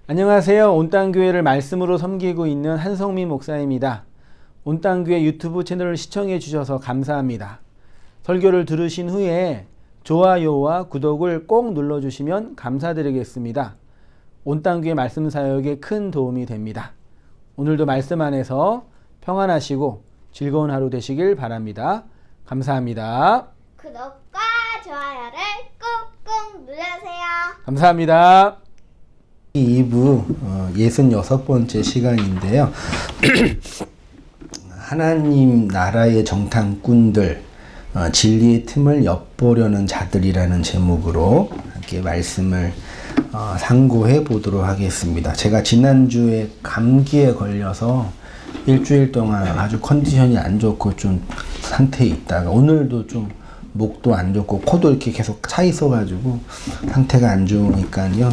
안녕하세요. 온땅교회를 말씀으로 섬기고 있는 한성민 목사입니다. 온땅교회 유튜브 채널을 시청해 주셔서 감사합니다. 설교를 들으신 후에 좋아요와 구독을 꼭 눌러주시면 감사드리겠습니다. 온땅교회 말씀 사역에 큰 도움이 됩니다. 오늘도 말씀 안에서 평안하시고 즐거운 하루 되시길 바랍니다. 감사합니다. 구독과 좋아요를 꾹꾹 눌러주세요. 감사합니다. 2부 66번째 시간인데요. 하나님 나라의 정탐꾼들, 진리의 틈을 엿보려는 자들이라는 제목으로 함께 말씀을 상고해 보도록 하겠습니다. 제가 지난주에 감기에 걸려서 일주일 동안 아주 컨디션이 안 좋고 좀 상태에 있다가 오늘도 좀 목도 안 좋고 코도 이렇게 계속 차 있어가지고 상태가 안 좋으니까요.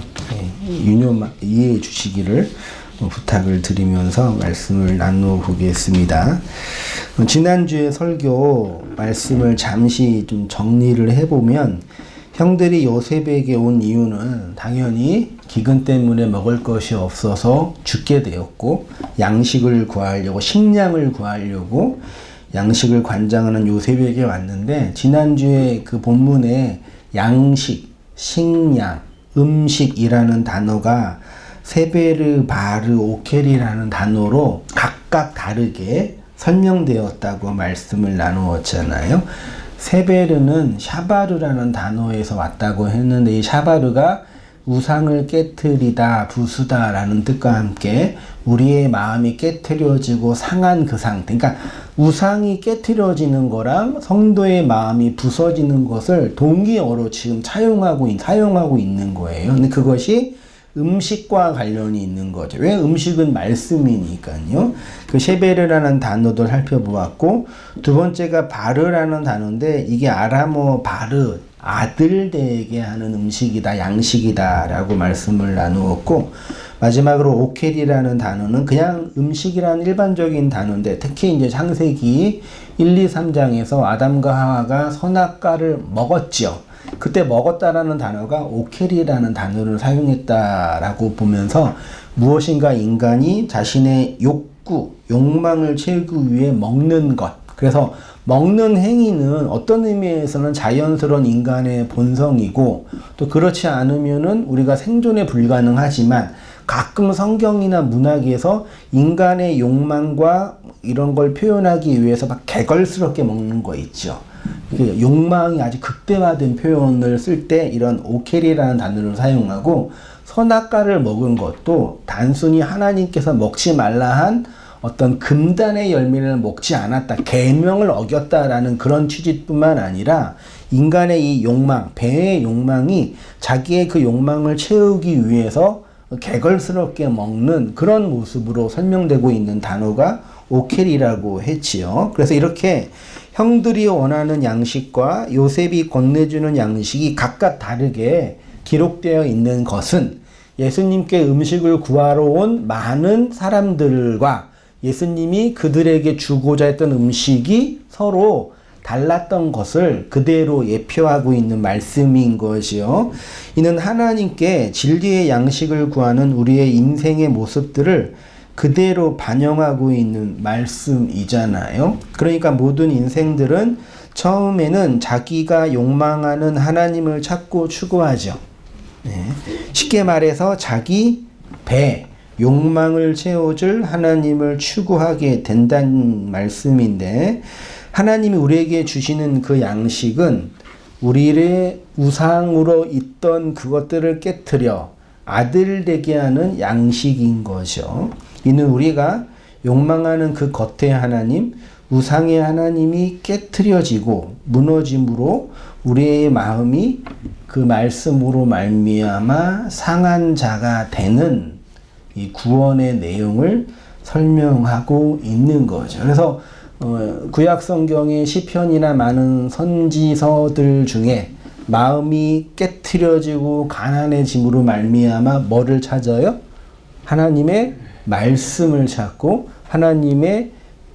이해해 주시기를 부탁을 드리면서 말씀을 나눠보겠습니다. 지난주에 설교 말씀을 잠시 좀 정리를 해보면 형들이 요셉에게 온 이유는 당연히 기근 때문에 먹을 것이 없어서 죽게 되었고 양식을 구하려고 식량을 구하려고 양식을 관장하는 요셉에게 왔는데 지난주에 그 본문에 양식, 식량, 음식이라는 단어가 세베르, 바르, 오켈이라는 단어로 각각 다르게 설명되었다고 말씀을 나누었잖아요. 세베르는 샤바르라는 단어에서 왔다고 했는데 이 샤바르가 우상을 깨트리다, 부수다라는 뜻과 함께 우리의 마음이 깨트려지고 상한 그 상태, 그러니까 우상이 깨트려지는 거랑 성도의 마음이 부서지는 것을 동기어로 지금 사용하고 있는 거예요. 근데 그것이 음식과 관련이 있는 거죠. 왜? 음식은 말씀이니까요. 그 셰베르라는 단어도 살펴보았고, 두 번째가 바르라는 단어인데 이게 아람어 바르, 아들들에게 하는 음식이다, 양식이다 라고 말씀을 나누었고, 마지막으로 오켈이라는 단어는 그냥 음식이라는 일반적인 단어인데 특히 이제 창세기 1, 2, 3장에서 아담과 하와가 선악과를 먹었죠. 그때 먹었다라는 단어가 오켈이라는 단어를 사용했다라고 보면서 무엇인가 인간이 자신의 욕구, 욕망을 채우기 위해 먹는 것. 그래서 먹는 행위는 어떤 의미에서는 자연스러운 인간의 본성이고 또 그렇지 않으면은 우리가 생존에 불가능하지만 가끔 성경이나 문학에서 인간의 욕망과 이런 걸 표현하기 위해서 막 개걸스럽게 먹는 거 있죠. 욕망이 아주 극대화된 표현을 쓸 때 이런 오켈이라는 단어를 사용하고 선악과를 먹은 것도 단순히 하나님께서 먹지 말라 한 어떤 금단의 열매를 먹지 않았다, 계명을 어겼다라는 그런 취지뿐만 아니라 인간의 이 욕망, 배의 욕망이 자기의 그 욕망을 채우기 위해서 개걸스럽게 먹는 그런 모습으로 설명되고 있는 단어가 오켈이라고 했지요. 그래서 이렇게 형들이 원하는 양식과 요셉이 건네주는 양식이 각각 다르게 기록되어 있는 것은 예수님께 음식을 구하러 온 많은 사람들과 예수님이 그들에게 주고자 했던 음식이 서로 달랐던 것을 그대로 예표하고 있는 말씀인 것이요. 이는 하나님께 진리의 양식을 구하는 우리의 인생의 모습들을 그대로 반영하고 있는 말씀이잖아요. 그러니까 모든 인생들은 처음에는 자기가 욕망하는 하나님을 찾고 추구하죠. 쉽게 말해서 자기 배, 욕망을 채워줄 하나님을 추구하게 된다는 말씀인데 하나님이 우리에게 주시는 그 양식은 우리의 우상으로 있던 그것들을 깨트려 아들 되게 하는 양식인 거죠. 이는 우리가 욕망하는 그 겉의 하나님, 우상의 하나님이 깨트려지고 무너짐으로 우리의 마음이 그 말씀으로 말미암아 상한 자가 되는 이 구원의 내용을 설명하고 있는 거죠. 그래서 구약 성경의 시편이나 많은 선지서들 중에 마음이 깨트려지고 가난해짐으로 말미암아 뭐를 찾아요? 하나님의 말씀을 찾고 하나님의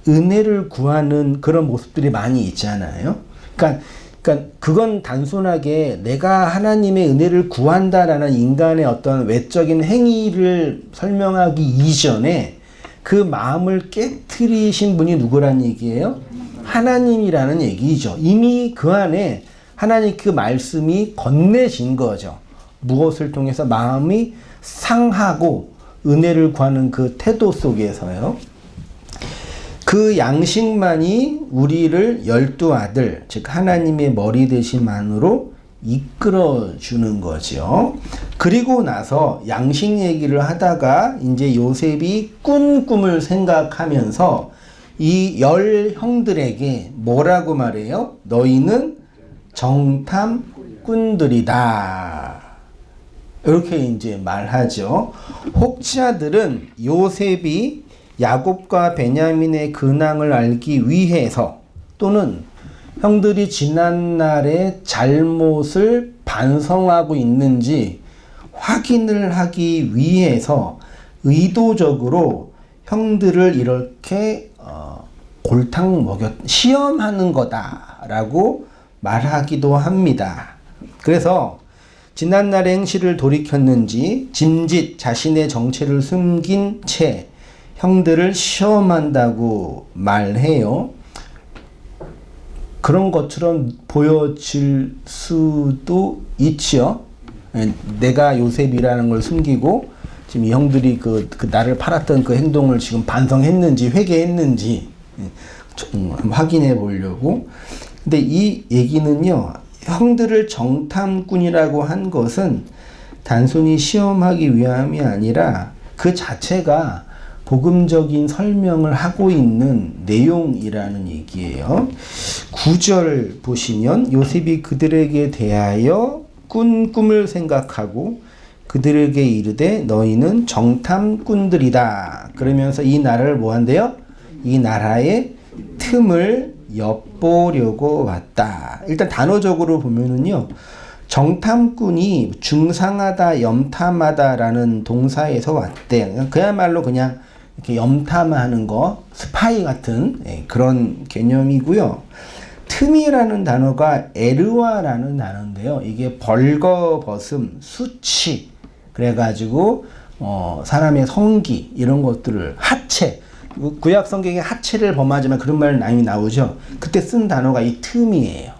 은혜를 구하는 그런 모습들이 많이 있잖아요. 그러니까 그러니까 그건 단순하게 내가 하나님의 은혜를 구한다라는 인간의 어떤 외적인 행위를 설명하기 이전에 그 마음을 깨트리신 분이 누구란 얘기예요? 하나님이라는 얘기죠. 이미 그 안에 하나님 그 말씀이 건네진 거죠. 무엇을 통해서 마음이 상하고 은혜를 구하는 그 태도 속에서요. 그 양식만이 우리를 12아들, 즉 하나님의 머리 되심만으로 이끌어 주는 거죠. 그리고 나서 양식 얘기를 하다가 이제 요셉이 꾼 꿈을 생각하면서 이 10 형들에게 뭐라고 말해요? 너희는 정탐꾼들이다. 이렇게 이제 말하죠. 혹자들은 요셉이 야곱과 베냐민의 근황을 알기 위해서 또는 형들이 지난날의 잘못을 반성하고 있는지 확인을 하기 위해서 의도적으로 형들을 이렇게 골탕 먹였 시험하는 거다라고 말하기도 합니다. 그래서 지난날의 행실을 돌이켰는지 짐짓 자신의 정체를 숨긴 채 형들을 시험한다고 말해요. 그런 것처럼 보여질 수도 있죠. 내가 요셉이라는 걸 숨기고 지금 이 형들이 그 나를 팔았던 그 행동을 지금 반성했는지 회개했는지 좀 확인해 보려고. 근데 이 얘기는요, 형들을 정탐꾼이라고 한 것은 단순히 시험하기 위함이 아니라 그 자체가 복음적인 설명을 하고 있는 내용이라는 얘기예요. 9절 보시면 요셉이 그들에게 대하여 꾼 꿈을 생각하고 그들에게 이르되 너희는 정탐꾼들이다. 그러면서 이 나라를 뭐 한대요? 이 나라의 틈을 엿보려고 왔다. 일단 단어적으로 보면은요, 정탐꾼이 중상하다, 염탐하다라는 동사에서 왔대. 그야말로 그냥 이렇게 염탐하는 거, 스파이 같은 그런 개념이고요. 틈이라는 단어가 에르와라는 단어인데요. 이게 벌거벗음, 수치, 그래가지고 사람의 성기 이런 것들을 하체, 구약 성경에 하체를 범하지만 그런 말 많이 나오죠. 그때 쓴 단어가 이 틈이에요.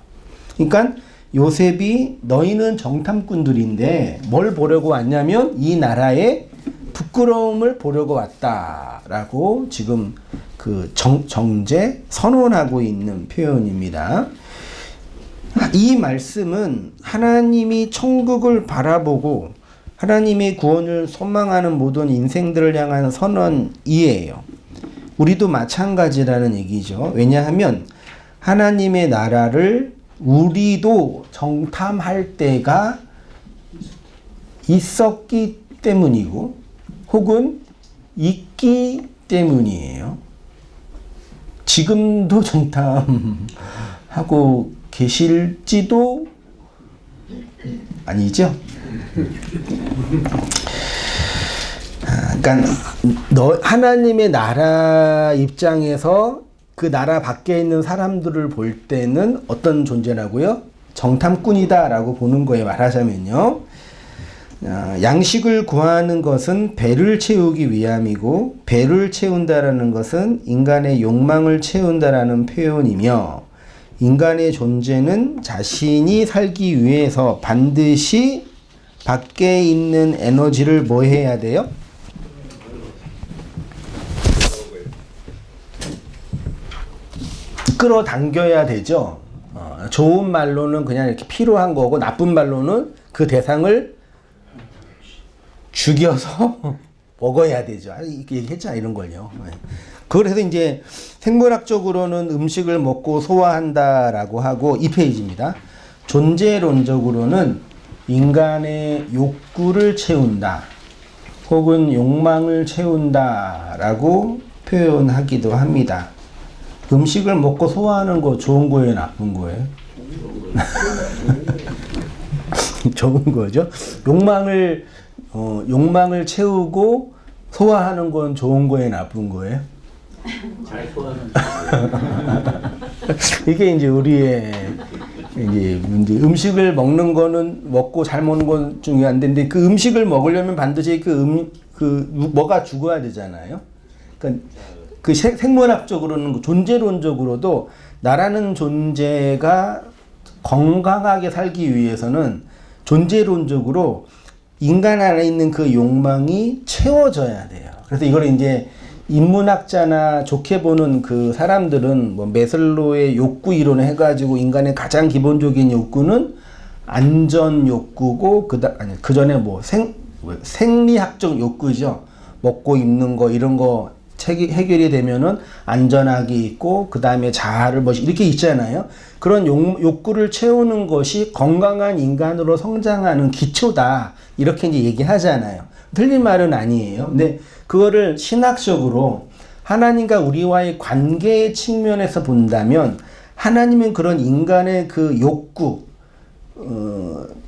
그러니까 요셉이 너희는 정탐꾼들인데 뭘 보려고 왔냐면 이 나라의 부끄러움을 보려고 왔다라고 지금 그 정제 선언하고 있는 표현입니다. 이 말씀은 하나님이 천국을 바라보고 하나님의 구원을 소망하는 모든 인생들을 향한 선언이에요. 우리도 마찬가지라는 얘기죠. 왜냐하면 하나님의 나라를 우리도 정탐할 때가 있었기 때문이고 혹은 있기 때문이에요. 지금도 정탐하고 계실지도 아니죠. 그러니까 하나님의 나라 입장에서 그 나라 밖에 있는 사람들을 볼 때는 어떤 존재라고요? 정탐꾼이다라고 보는 거에 말하자면요. 양식을 구하는 것은 배를 채우기 위함이고 배를 채운다라는 것은 인간의 욕망을 채운다라는 표현이며 인간의 존재는 자신이 살기 위해서 반드시 밖에 있는 에너지를 뭐 해야 돼요? 끌어당겨야 되죠. 좋은 말로는 그냥 이렇게 필요한 거고 나쁜 말로는 그 대상을 죽여서 먹어야 되죠. 이렇게 얘기했잖아, 이런 걸요. 그래서 이제 생물학적으로는 음식을 먹고 소화한다라고 하고 이 페이지입니다. 존재론적으로는 인간의 욕구를 채운다 혹은 욕망을 채운다라고 표현하기도 합니다. 음식을 먹고 소화하는 거 좋은 거예요, 나쁜 거예요? 좋은 거죠. 욕망을 채우고 소화하는 건 좋은 거예요, 나쁜 거예요? 잘 소화하는 이게 이제 우리의 이제 음식을 먹는 거는 먹고 잘 먹는 건 중요한데, 근데 그 음식을 먹으려면 반드시 뭐가 죽어야 되잖아요. 그러니까 그 생물학적으로는 존재론적으로도 나라는 존재가 건강하게 살기 위해서는 존재론적으로 인간 안에 있는 그 욕망이 채워져야 돼요. 그래서 이걸 이제 인문학자나 좋게 보는 그 사람들은 뭐 메슬로의 욕구 이론을 해가지고 인간의 가장 기본적인 욕구는 안전 욕구고 그 전에 뭐 생리학적 욕구죠. 먹고 입는 거 이런 거 해결이 되면은 안전하게 있고 그 다음에 자아를 이렇게 있잖아요. 그런 욕구를 채우는 것이 건강한 인간으로 성장하는 기초다. 이렇게 이제 얘기하잖아요. 틀린 말은 아니에요. 근데 그거를 신학적으로 하나님과 우리와의 관계의 측면에서 본다면 하나님은 그런 인간의 그 욕구,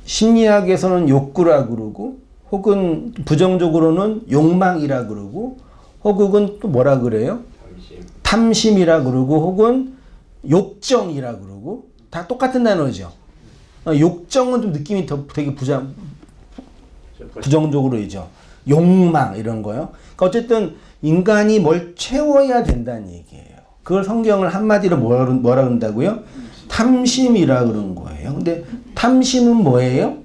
심리학에서는 욕구라 그러고 혹은 부정적으로는 욕망이라 그러고 혹은 또 뭐라 그래요? 탐심이라 그러고 혹은 욕정이라 그러고 다 똑같은 단어죠. 욕정은 좀 느낌이 되게 부정적으로이죠. 욕망 이런 거요. 그러니까 어쨌든 인간이 뭘 채워야 된다는 얘기예요. 그걸 성경을 한마디로 뭐라 그런다고요? 탐심이라 그런 거예요. 근데 탐심은 뭐예요?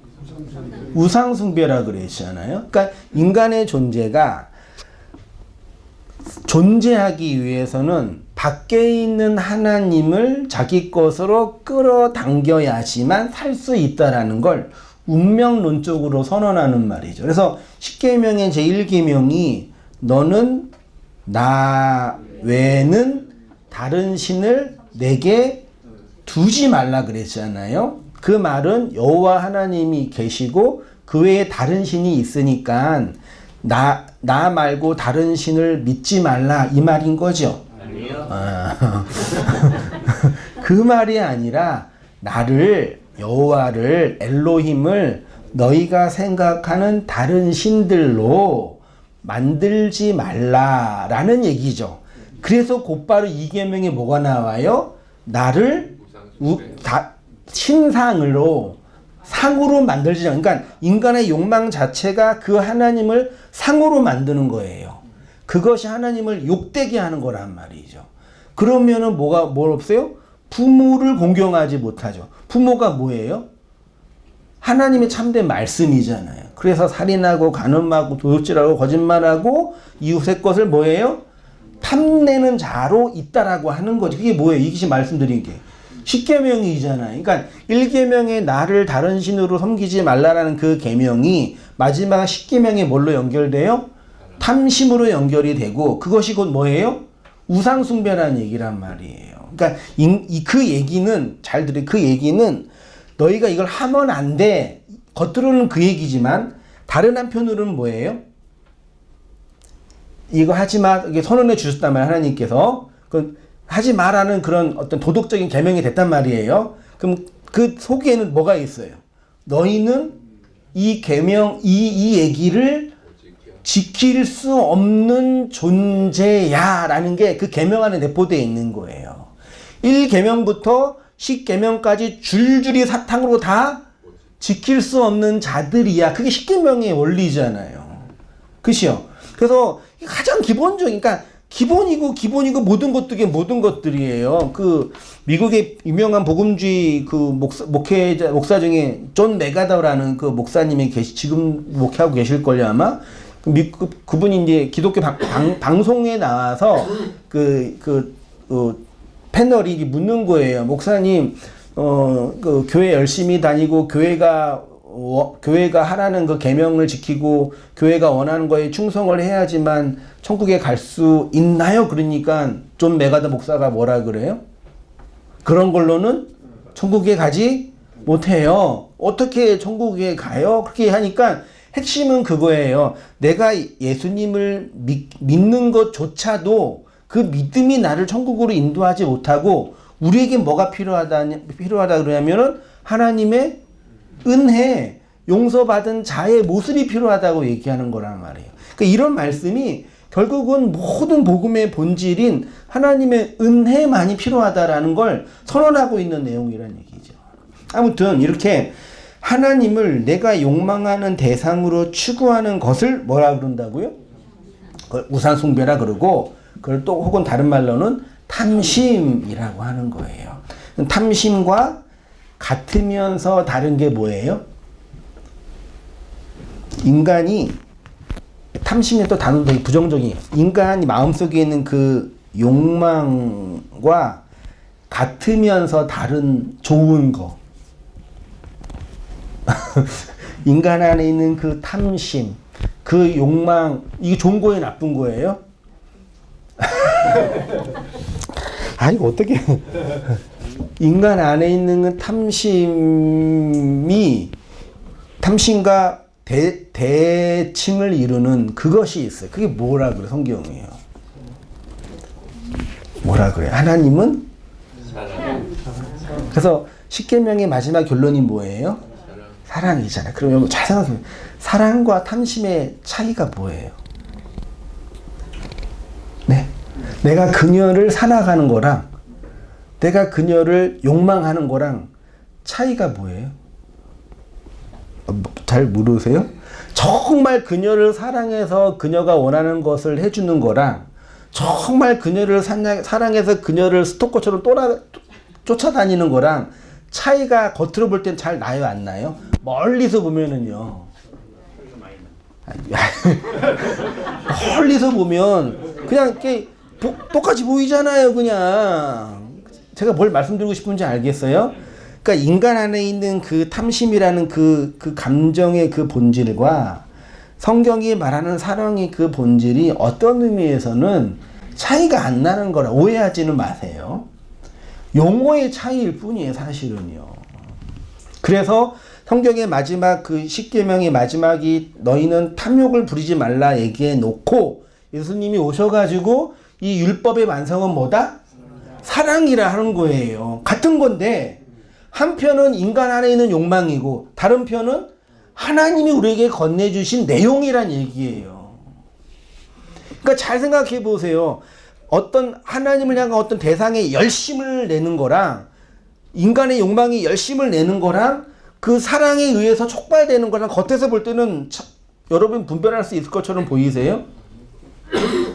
우상숭배라 그랬잖아요. 그러니까 인간의 존재가 존재하기 위해서는 밖에 있는 하나님을 자기 것으로 끌어당겨야지만 살 수 있다라는 걸 운명론적으로 선언하는 말이죠. 그래서 십계명의 제1계명이 너는 나 외에는 다른 신을 내게 두지 말라 그랬잖아요. 그 말은 여호와 하나님이 계시고 그 외에 다른 신이 있으니까 나 말고 다른 신을 믿지 말라 이 말인 거죠. 아니요. 그 말이 아니라 나를 여호와를 엘로힘을 너희가 생각하는 다른 신들로 만들지 말라라는 얘기죠. 그래서 곧바로 이 계명에 뭐가 나와요? 나를 신상으로 상으로 만들지 않. 그러니까 인간의 욕망 자체가 그 하나님을 상으로 만드는 거예요. 그것이 하나님을 욕되게 하는 거란 말이죠. 그러면은 뭘 없어요? 부모를 공경하지 못하죠. 부모가 뭐예요? 하나님의 참된 말씀이잖아요. 그래서 살인하고 간음하고 도둑질하고 거짓말하고 이웃의 것을 뭐예요? 탐내는 자로 있다라고 하는 거지. 그게 뭐예요? 이것이 말씀드린 게. 10계명이잖아요. 그러니까 1계명에 나를 다른 신으로 섬기지 말라라는 그 계명이 마지막 10계명에 뭘로 연결돼요? 탐심으로 연결이 되고 그것이 곧 뭐예요? 우상숭배라는 얘기란 말이에요. 그러니까 그 얘기는 잘 들으세요. 그 얘기는 너희가 이걸 하면 안 돼. 겉으로는 그 얘기지만 다른 한편으로는 뭐예요? 이거 하지 마. 이게 선언해 주셨단 말이에요. 하나님께서. 하지 마라는 그런 어떤 도덕적인 계명이 됐단 말이에요. 그럼 그 속에는 뭐가 있어요? 너희는 이 계명, 이 얘기를 지킬 수 없는 존재야 라는 게 그 계명 안에 내포되어 있는 거예요. 1계명부터 10계명까지 줄줄이 사탕으로 다 지킬 수 없는 자들이야. 그게 10계명의 원리잖아요. 그치요? 그래서 가장 기본적인, 그러니까 기본이고 모든 것들이에요. 그 미국의 유명한 복음주의 그 목사 중에 존 메가더라는 그 목사님이 지금 목회하고 계실걸요 아마. 그분이 이제 기독교 방송에 나와서 패널이 묻는 거예요. 목사님, 그 교회 열심히 다니고 교회가 하라는 그 계명을 지키고 교회가 원하는 거에 충성을 해야지만 천국에 갈 수 있나요? 그러니까 존 메가더 목사가 뭐라 그래요? 그런 걸로는 천국에 가지 못해요. 어떻게 천국에 가요? 그렇게 하니까 핵심은 그거예요. 내가 예수님을 믿는 것조차도 그 믿음이 나를 천국으로 인도하지 못하고 우리에게 뭐가 필요하다 그러냐면은 하나님의 은혜, 용서받은 자의 모습이 필요하다고 얘기하는 거란 말이에요. 그러니까 이런 말씀이 결국은 모든 복음의 본질인 하나님의 은혜만이 필요하다라는 걸 선언하고 있는 내용이라는 얘기죠. 아무튼 이렇게 하나님을 내가 욕망하는 대상으로 추구하는 것을 뭐라 그런다고요? 그걸 우상숭배라 그러고, 그걸 또 혹은 다른 말로는 탐심이라고 하는 거예요. 탐심과 같으면서 다른 게 뭐예요? 인간이 탐심이 또 단어도 되게 부정적이에요. 인간이 마음속에 있는 그 욕망과 같으면서 다른 좋은 거. 인간 안에 있는 그 탐심, 그 욕망, 이게 좋은 거예요, 나쁜 거예요? 아니, 어떻게. 인간 안에 있는 그 탐심과 대칭을 이루는 그것이 있어요. 그게 뭐라 그래, 성경이에요? 뭐라 그래? 하나님은? 그래서 십계명의 마지막 결론이 뭐예요? 사랑이잖아요. 그러면 잘 생각해보세요. 사랑과 탐심의 차이가 뭐예요? 네? 내가 그녀를 살아가는 거랑 내가 그녀를 욕망하는 거랑 차이가 뭐예요? 잘 모르세요? 정말 그녀를 사랑해서 그녀가 원하는 것을 해주는 거랑 정말 그녀를 사랑해서 그녀를 스토커처럼 쫓아다니는 거랑 차이가 겉으로 볼 땐 잘 나요, 안 나요? 멀리서 보면은요. 멀리서 보면 그냥 이렇게 똑같이 보이잖아요, 그냥. 제가 뭘 말씀드리고 싶은지 알겠어요? 그러니까 인간 안에 있는 그 탐심이라는 그 감정의 그 본질과 성경이 말하는 사랑의 그 본질이 어떤 의미에서는 차이가 안 나는 거라 오해하지는 마세요. 용어의 차이일 뿐이에요, 사실은요. 그래서 성경의 마지막 그 십계명의 마지막이 너희는 탐욕을 부리지 말라 얘기해 놓고 예수님이 오셔가지고 이 율법의 완성은 뭐다? 사랑이라 하는 거예요. 같은 건데 한편은 인간 안에 있는 욕망이고 다른 편은 하나님이 우리에게 건네주신 내용이란 얘기예요. 그러니까 잘 생각해 보세요. 어떤 하나님을 향한 어떤 대상에 열심을 내는 거랑 인간의 욕망이 열심을 내는 거랑 그 사랑에 의해서 촉발되는 거랑 겉에서 볼 때는 여러분 분별할 수 있을 것처럼 보이세요?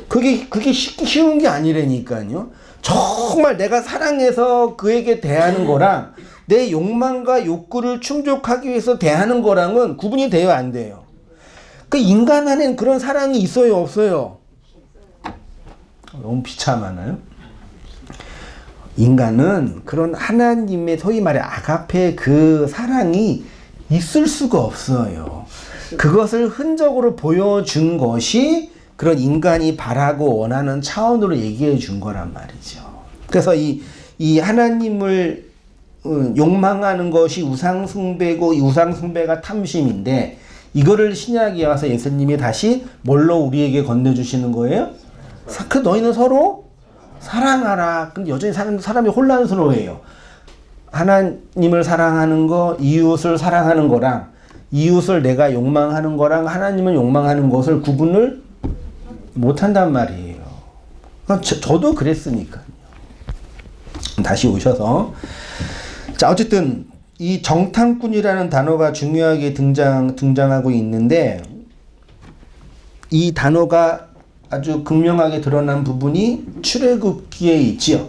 그게 쉬운 게 아니라니까요. 정말 내가 사랑해서 그에게 대하는 거랑 내 욕망과 욕구를 충족하기 위해서 대하는 거랑은 구분이 돼요, 안 돼요? 그 인간 안에는 그런 사랑이 있어요, 없어요? 너무 비참하나요? 인간은 그런 하나님의 소위 말해 아가페 그 사랑이 있을 수가 없어요. 그것을 흔적으로 보여준 것이 그런 인간이 바라고 원하는 차원으로 얘기해 준 거란 말이죠. 그래서 이 하나님을 욕망하는 것이 우상숭배고 이 우상숭배가 탐심인데 이거를 신약에 와서 예수님이 다시 뭘로 우리에게 건네주시는 거예요? 그 너희는 서로 사랑하라. 근데 여전히 사람이 혼란스러워해요. 하나님을 사랑하는 거, 이웃을 사랑하는 거랑 이웃을 내가 욕망하는 거랑 하나님을 욕망하는 것을 구분을 못한단 말이에요. 저도 그랬으니까요. 다시 오셔서 자 어쨌든 이 정탐꾼이라는 단어가 중요하게 등장하고 있는데 이 단어가 아주 극명하게 드러난 부분이 출애굽기에 있지요.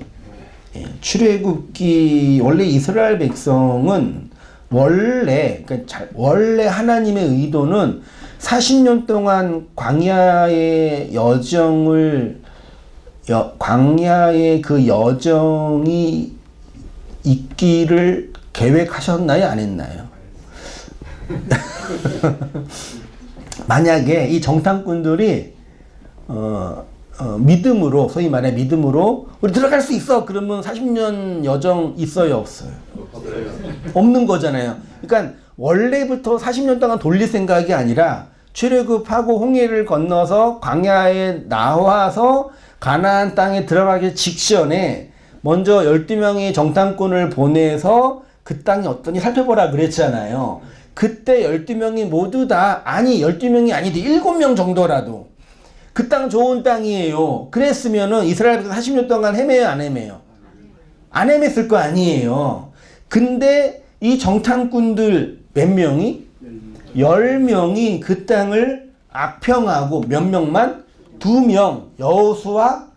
예, 출애굽기 원래 이스라엘 백성은 원래 하나님의 의도는 40년 동안 광야의 그 여정이 있기를 계획하셨나요? 안 했나요? 만약에 이 정탐꾼들이 믿음으로 소위 말해 믿음으로 우리 들어갈 수 있어 그러면 40년 여정 있어요, 없어요? 없는 거잖아요. 그러니까 원래부터 40년 동안 돌릴 생각이 아니라 출애굽하고 홍해를 건너서 광야에 나와서 가나안 땅에 들어가기 직전에 먼저 12명의 정탐꾼을 보내서 그 땅이 어떠니 살펴보라 그랬잖아요. 그때 12명이 모두 다 12명이 아니도 7명 정도라도 그 땅 좋은 땅이에요. 그랬으면은 이스라엘에서 40년 동안 헤매요, 안 헤매요? 안 헤맸을 거 아니에요. 근데 이 정탐꾼들 몇 명이? 10명이 그 땅을 악평하고 몇 명만? 2명, 여호수아,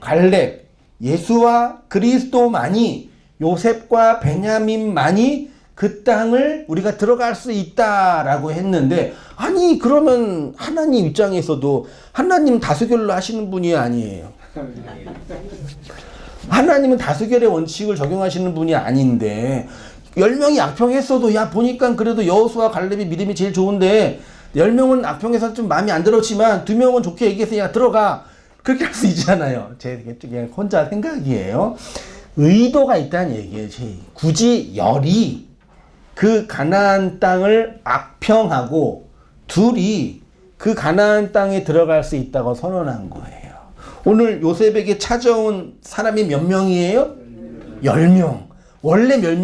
갈렙, 예수와 그리스도만이, 요셉과 베냐민만이 그 땅을 우리가 들어갈 수 있다라고 했는데, 아니 그러면 하나님 입장에서도 하나님 다수결로 하시는 분이 아니에요. 하나님은 다수결의 원칙을 적용하시는 분이 아닌데 10명이 악평했어도 야 보니까 그래도 여호수아 갈렙이 믿음이 제일 좋은데 10명은 악평해서 좀 마음에 안 들었지만 2명은 좋게 얘기해서 야 들어가, 그렇게 할 수 있잖아요. 제 그냥 혼자 생각이에요. 의도가 있다는 얘기예요. 굳이 열이 그 가나안 땅을 악평하고 둘이 그 가나안 땅에 들어갈 수 있다고 선언한 거예요. 오늘 요셉에게 찾아온 사람이 몇 명이에요? 10명. 원래 몇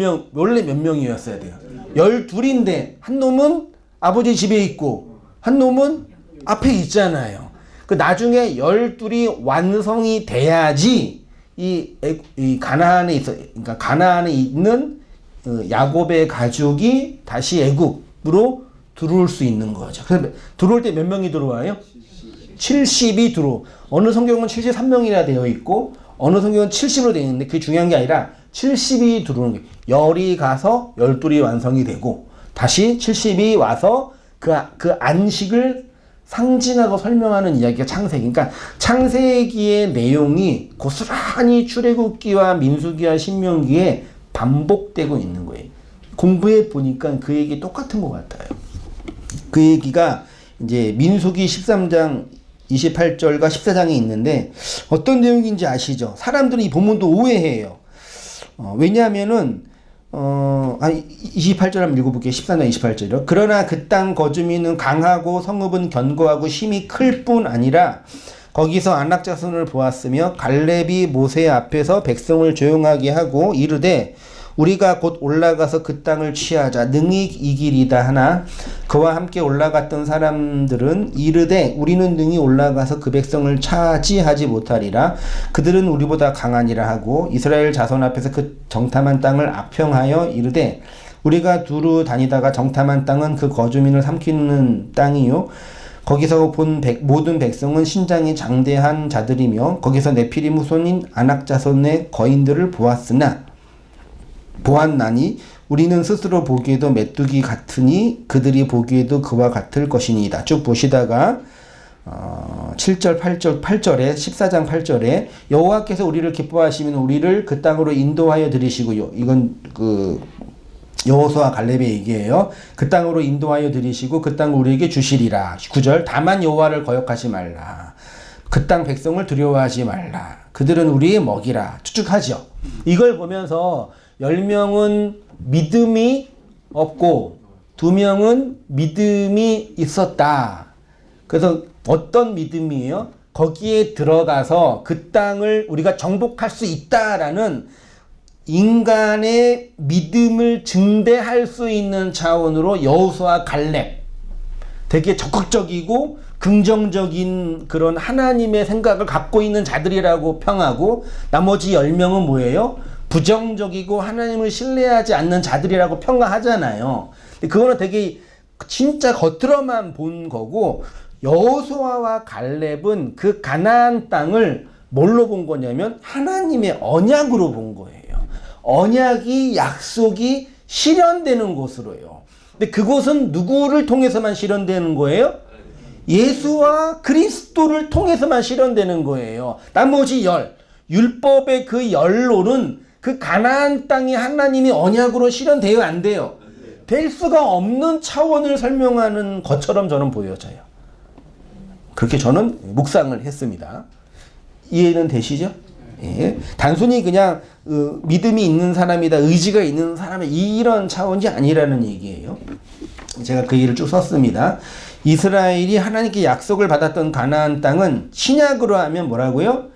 명이었어야 돼요? 12인데 한 놈은 아버지 집에 있고 한 놈은 앞에 있잖아요. 그 나중에 12이 완성이 돼야지 이 가나안에 그러니까 가나안에 있는 야곱의 가족이 다시 애굽으로 들어올 수 있는 거죠. 그래서 들어올 때 몇 명이 들어와요? 70이 들어오. 어느 성경은 73명이라 되어 있고 어느 성경은 70으로 되어 있는데 그게 중요한 게 아니라 70이 들어오는 게 열이 가서 12이 완성이 되고 다시 70이 와서 그 안식을 상징하고 설명하는 이야기가 창세기. 그러니까 창세기의 내용이 고스란히 출애굽기와 민수기와 신명기에 반복되고 있는 거예요. 공부해 보니까 그 얘기 똑같은 것 같아요. 그 얘기가 이제 민수기 13장 28절과 14장에 있는데 어떤 내용인지 아시죠? 사람들은 이 본문도 오해해요. 왜냐하면은 28절 한번 읽어볼게요. 14장 28절이요. 그러나 그 땅 거주민은 강하고 성읍은 견고하고 힘이 클 뿐 아니라 거기서 안악 자손을 보았으며 갈렙이 모세 앞에서 백성을 조용하게 하고 이르되 우리가 곧 올라가서 그 땅을 취하자 능히 이기리다 하나 그와 함께 올라갔던 사람들은 이르되 우리는 능히 올라가서 그 백성을 차지하지 못하리라. 그들은 우리보다 강하니라 하고 이스라엘 자손 앞에서 그 정탐한 땅을 악평하여 이르되 우리가 두루 다니다가 정탐한 땅은 그 거주민을 삼키는 땅이요 거기서 본 모든 백성은 신장이 장대한 자들이며 거기서 네피림 후손인 아낙 자손의 거인들을 보았나니 우리는 스스로 보기에도 메뚜기 같으니 그들이 보기에도 그와 같을 것이니이다. 쭉 보시다가 7절 8절에 14장 8절에 여호와께서 우리를 기뻐하시면 우리를 그 땅으로 인도하여 들이시고요. 이건 그 여호수아 갈렙의 얘기예요. 그 땅으로 인도하여 들이시고 그 땅을 우리에게 주시리라. 9절 다만 여호와를 거역하지 말라. 그 땅 백성을 두려워하지 말라. 그들은 우리의 먹이라. 추측하죠. 이걸 보면서 10명은 믿음이 없고 2명은 믿음이 있었다. 그래서 어떤 믿음이에요? 거기에 들어가서 그 땅을 우리가 정복할 수 있다라는 인간의 믿음을 증대할 수 있는 차원으로 여호수아 갈렙 되게 적극적이고 긍정적인 그런 하나님의 생각을 갖고 있는 자들이라고 평하고 나머지 10명은 뭐예요? 부정적이고 하나님을 신뢰하지 않는 자들이라고 평가하잖아요. 근데 그거는 되게 진짜 겉으로만 본 거고 여호수아와 갈렙은 그 가나안 땅을 뭘로 본 거냐면 하나님의 언약으로 본 거예요. 언약이 약속이 실현되는 곳으로요. 근데 그곳은 누구를 통해서만 실현되는 거예요? 예수와 그리스도를 통해서만 실현되는 거예요. 나머지 율법의 그 열로는 그 가나안 땅이 하나님이 언약으로 실현돼요, 안 돼요? 될 수가 없는 차원을 설명하는 것처럼 저는 보여져요. 그렇게 저는 묵상을 했습니다. 이해는 되시죠? 예. 단순히 그냥 믿음이 있는 사람이다, 의지가 있는 사람이 이런 차원이 아니라는 얘기예요. 제가 그 얘기를 쭉 썼습니다. 이스라엘이 하나님께 약속을 받았던 가나안 땅은 신약으로 하면 뭐라고요?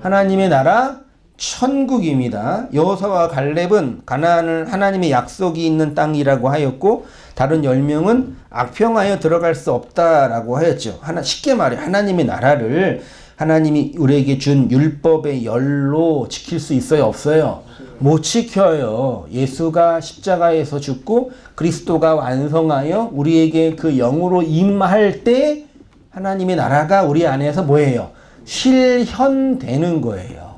하나님의 나라 천국입니다. 여호수아와 갈렙은 가나안을 하나님의 약속이 있는 땅이라고 하였고 다른 10명은 악평하여 들어갈 수 없다라고 하였죠. 쉽게 말해 하나님의 나라를 하나님이 우리에게 준 율법의 열로 지킬 수 있어요? 없어요? 못 지켜요. 예수가 십자가에서 죽고 그리스도가 완성하여 우리에게 그 영으로 임할 때 하나님의 나라가 우리 안에서 뭐예요? 실현되는 거예요.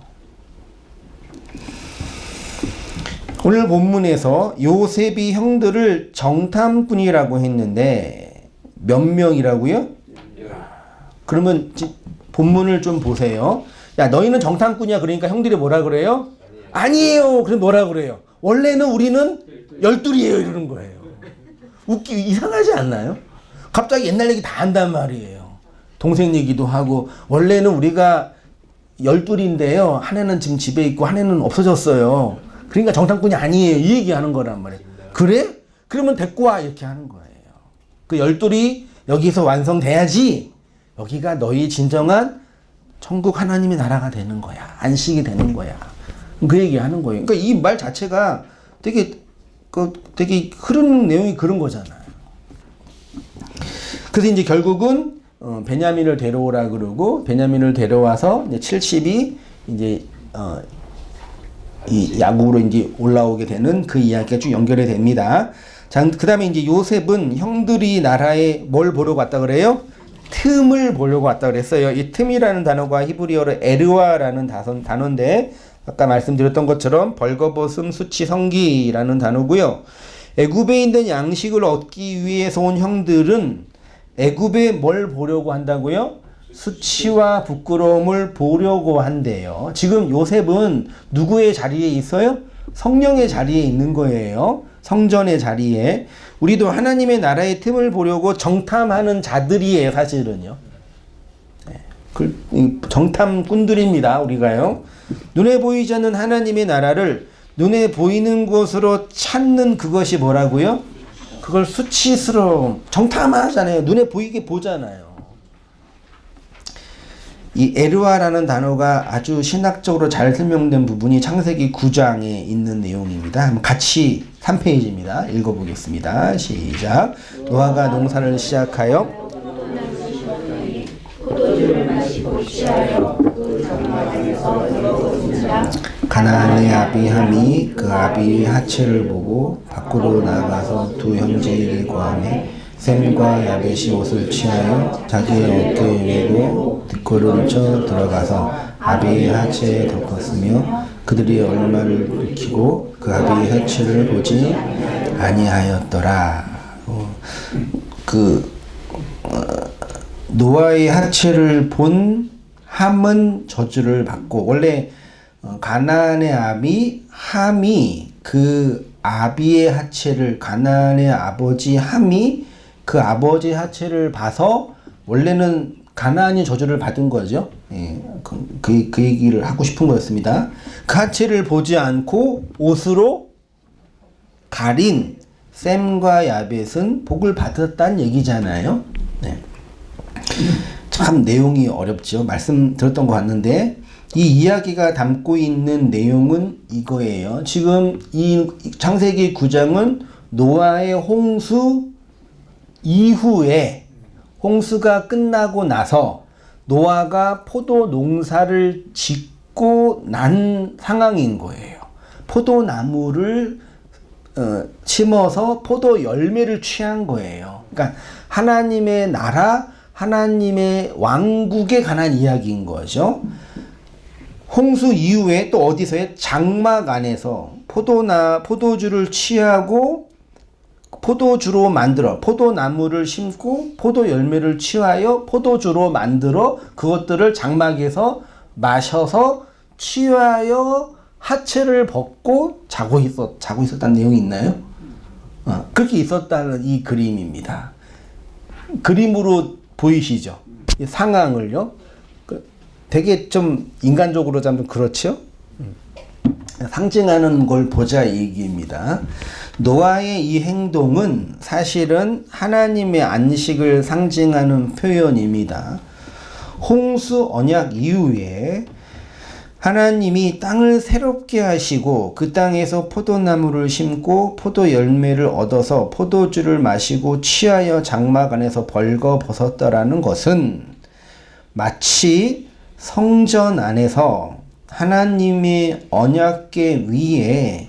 오늘 본문에서 요셉이 형들을 정탐꾼이라고 했는데 몇 명이라고요? 그러면 본문을 좀 보세요. 야, 너희는 정탐꾼이야. 그러니까 형들이 뭐라 그래요? 아니에요. 그럼 뭐라 그래요? 원래는 우리는 열둘이에요. 이러는 거예요. 이상하지 않나요? 갑자기 옛날 얘기 다 한단 말이에요. 동생 얘기도 하고 원래는 우리가 열둘인데요. 한 애는 지금 집에 있고 한 애는 없어졌어요. 그러니까 정탐꾼이 아니에요. 이 얘기하는 거란 말이에요. 그래? 그러면 데리고 와. 이렇게 하는 거예요. 그 열둘이 여기서 완성돼야지 여기가 너희 진정한 천국 하나님의 나라가 되는 거야. 안식이 되는 거야. 그 얘기하는 거예요. 그러니까 이 말 자체가 되게 흐르는 내용이 그런 거잖아요. 그래서 이제 결국은 베냐민을 데려오라 그러고 베냐민을 데려와서 이제 70이 이제 이 야곱으로 이제 올라오게 되는 그 이야기가 쭉 연결이 됩니다. 자, 그다음에 이제 요셉은 형들이 나라에 뭘 보려고 왔다 그래요? 틈을 보려고 왔다 그랬어요. 이 틈이라는 단어가 히브리어로 에르와라는 단어인데 아까 말씀드렸던 것처럼 벌거벗음, 수치, 성기라는 단어고요. 애굽에 있는 양식을 얻기 위해서 온 형들은 애굽에 뭘 보려고 한다고요? 수치와 부끄러움을 보려고 한대요. 지금 요셉은 누구의 자리에 있어요? 성령의 자리에 있는 거예요. 성전의 자리에. 우리도 하나님의 나라의 틈을 보려고 정탐하는 자들이에요, 사실은요. 정탐꾼들입니다, 우리가요. 눈에 보이지 않는 하나님의 나라를 눈에 보이는 곳으로 찾는 그것이 뭐라고요? 그걸 수치스러움, 정탐하잖아요. 눈에 보이게 보잖아요. 이 에르와라는 단어가 아주 신학적으로 잘 설명된 부분이 창세기 9장에 있는 내용입니다. 한번 같이 3페이지입니다. 읽어보겠습니다. 시작. 노아가 농사를 시작하여 가나안의 아비 함이 그 아비의 하체를 보고 밖으로 나가서 두 형제에게 고하매 셈과 야벳이 옷을 취하여 자기의 어깨에 메고 뒷걸음을 쳐 들어가서 아비의 하체에 덮었으며 그들이 얼마를 눕히고 그 아비의 하체를 보지 아니하였더라. 노아의 하체를 본 함은 저주를 받고 원래 가나안의 아비 함이 그 아비의 하체를 가나안의 아버지 함이 그 아버지 하체를 봐서 원래는 가나안이 저주를 받은 거죠. 예, 그 얘기를 하고 싶은 거였습니다. 그 하체를 보지 않고 옷으로 가린 셈과 야벳은 복을 받았다는 얘기잖아요. 네. 참 내용이 어렵죠. 말씀드렸던 것 같는데 이 이야기가 담고 있는 내용은 이거예요. 지금 이 창세기 9장은 노아의 홍수 이후에 홍수가 끝나고 나서 노아가 포도 농사를 짓고 난 상황인 거예요. 포도나무를 심어서 포도 열매를 취한 거예요. 그러니까 하나님의 나라, 하나님의 왕국에 관한 이야기인 거죠. 홍수 이후에 또 어디서의 장막 안에서 포도주를 취하고 포도주로 만들어 포도나무를 심고 포도 열매를 취하여 포도주로 만들어 그것들을 장막에서 마셔서 취하여 하체를 벗고 자고 있었다는 내용이 있나요? 그렇게 있었다는 이 그림입니다. 그림으로 보이시죠? 이 상황을요. 되게 좀 인간적으로 좀 그렇죠? 상징하는 걸 보자 이 얘기입니다. 노아의 이 행동은 사실은 하나님의 안식을 상징하는 표현입니다. 홍수 언약 이후에 하나님이 땅을 새롭게 하시고 그 땅에서 포도나무를 심고 포도 열매를 얻어서 포도주를 마시고 취하여 장막 안에서 벌거벗었다라는 것은 마치 성전 안에서 하나님의 언약궤 위에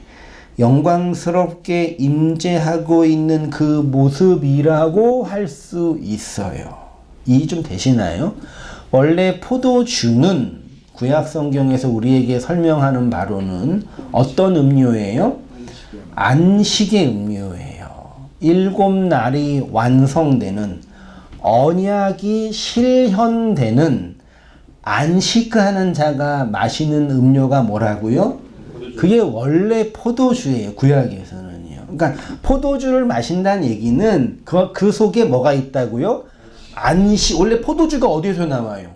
영광스럽게 임재하고 있는 그 모습이라고 할 수 있어요. 이해 좀 되시나요? 원래 포도주는 구약 성경에서 우리에게 설명하는 바로는 어떤 음료예요? 안식의 음료예요. 7날이 완성되는 언약이 실현되는 안식하는 자가 마시는 음료가 뭐라고요? 그게 원래 포도주예요. 구약에서는요. 그러니까 포도주를 마신다는 얘기는 그 속에 뭐가 있다고요? 안식. 원래 포도주가 어디서 나와요?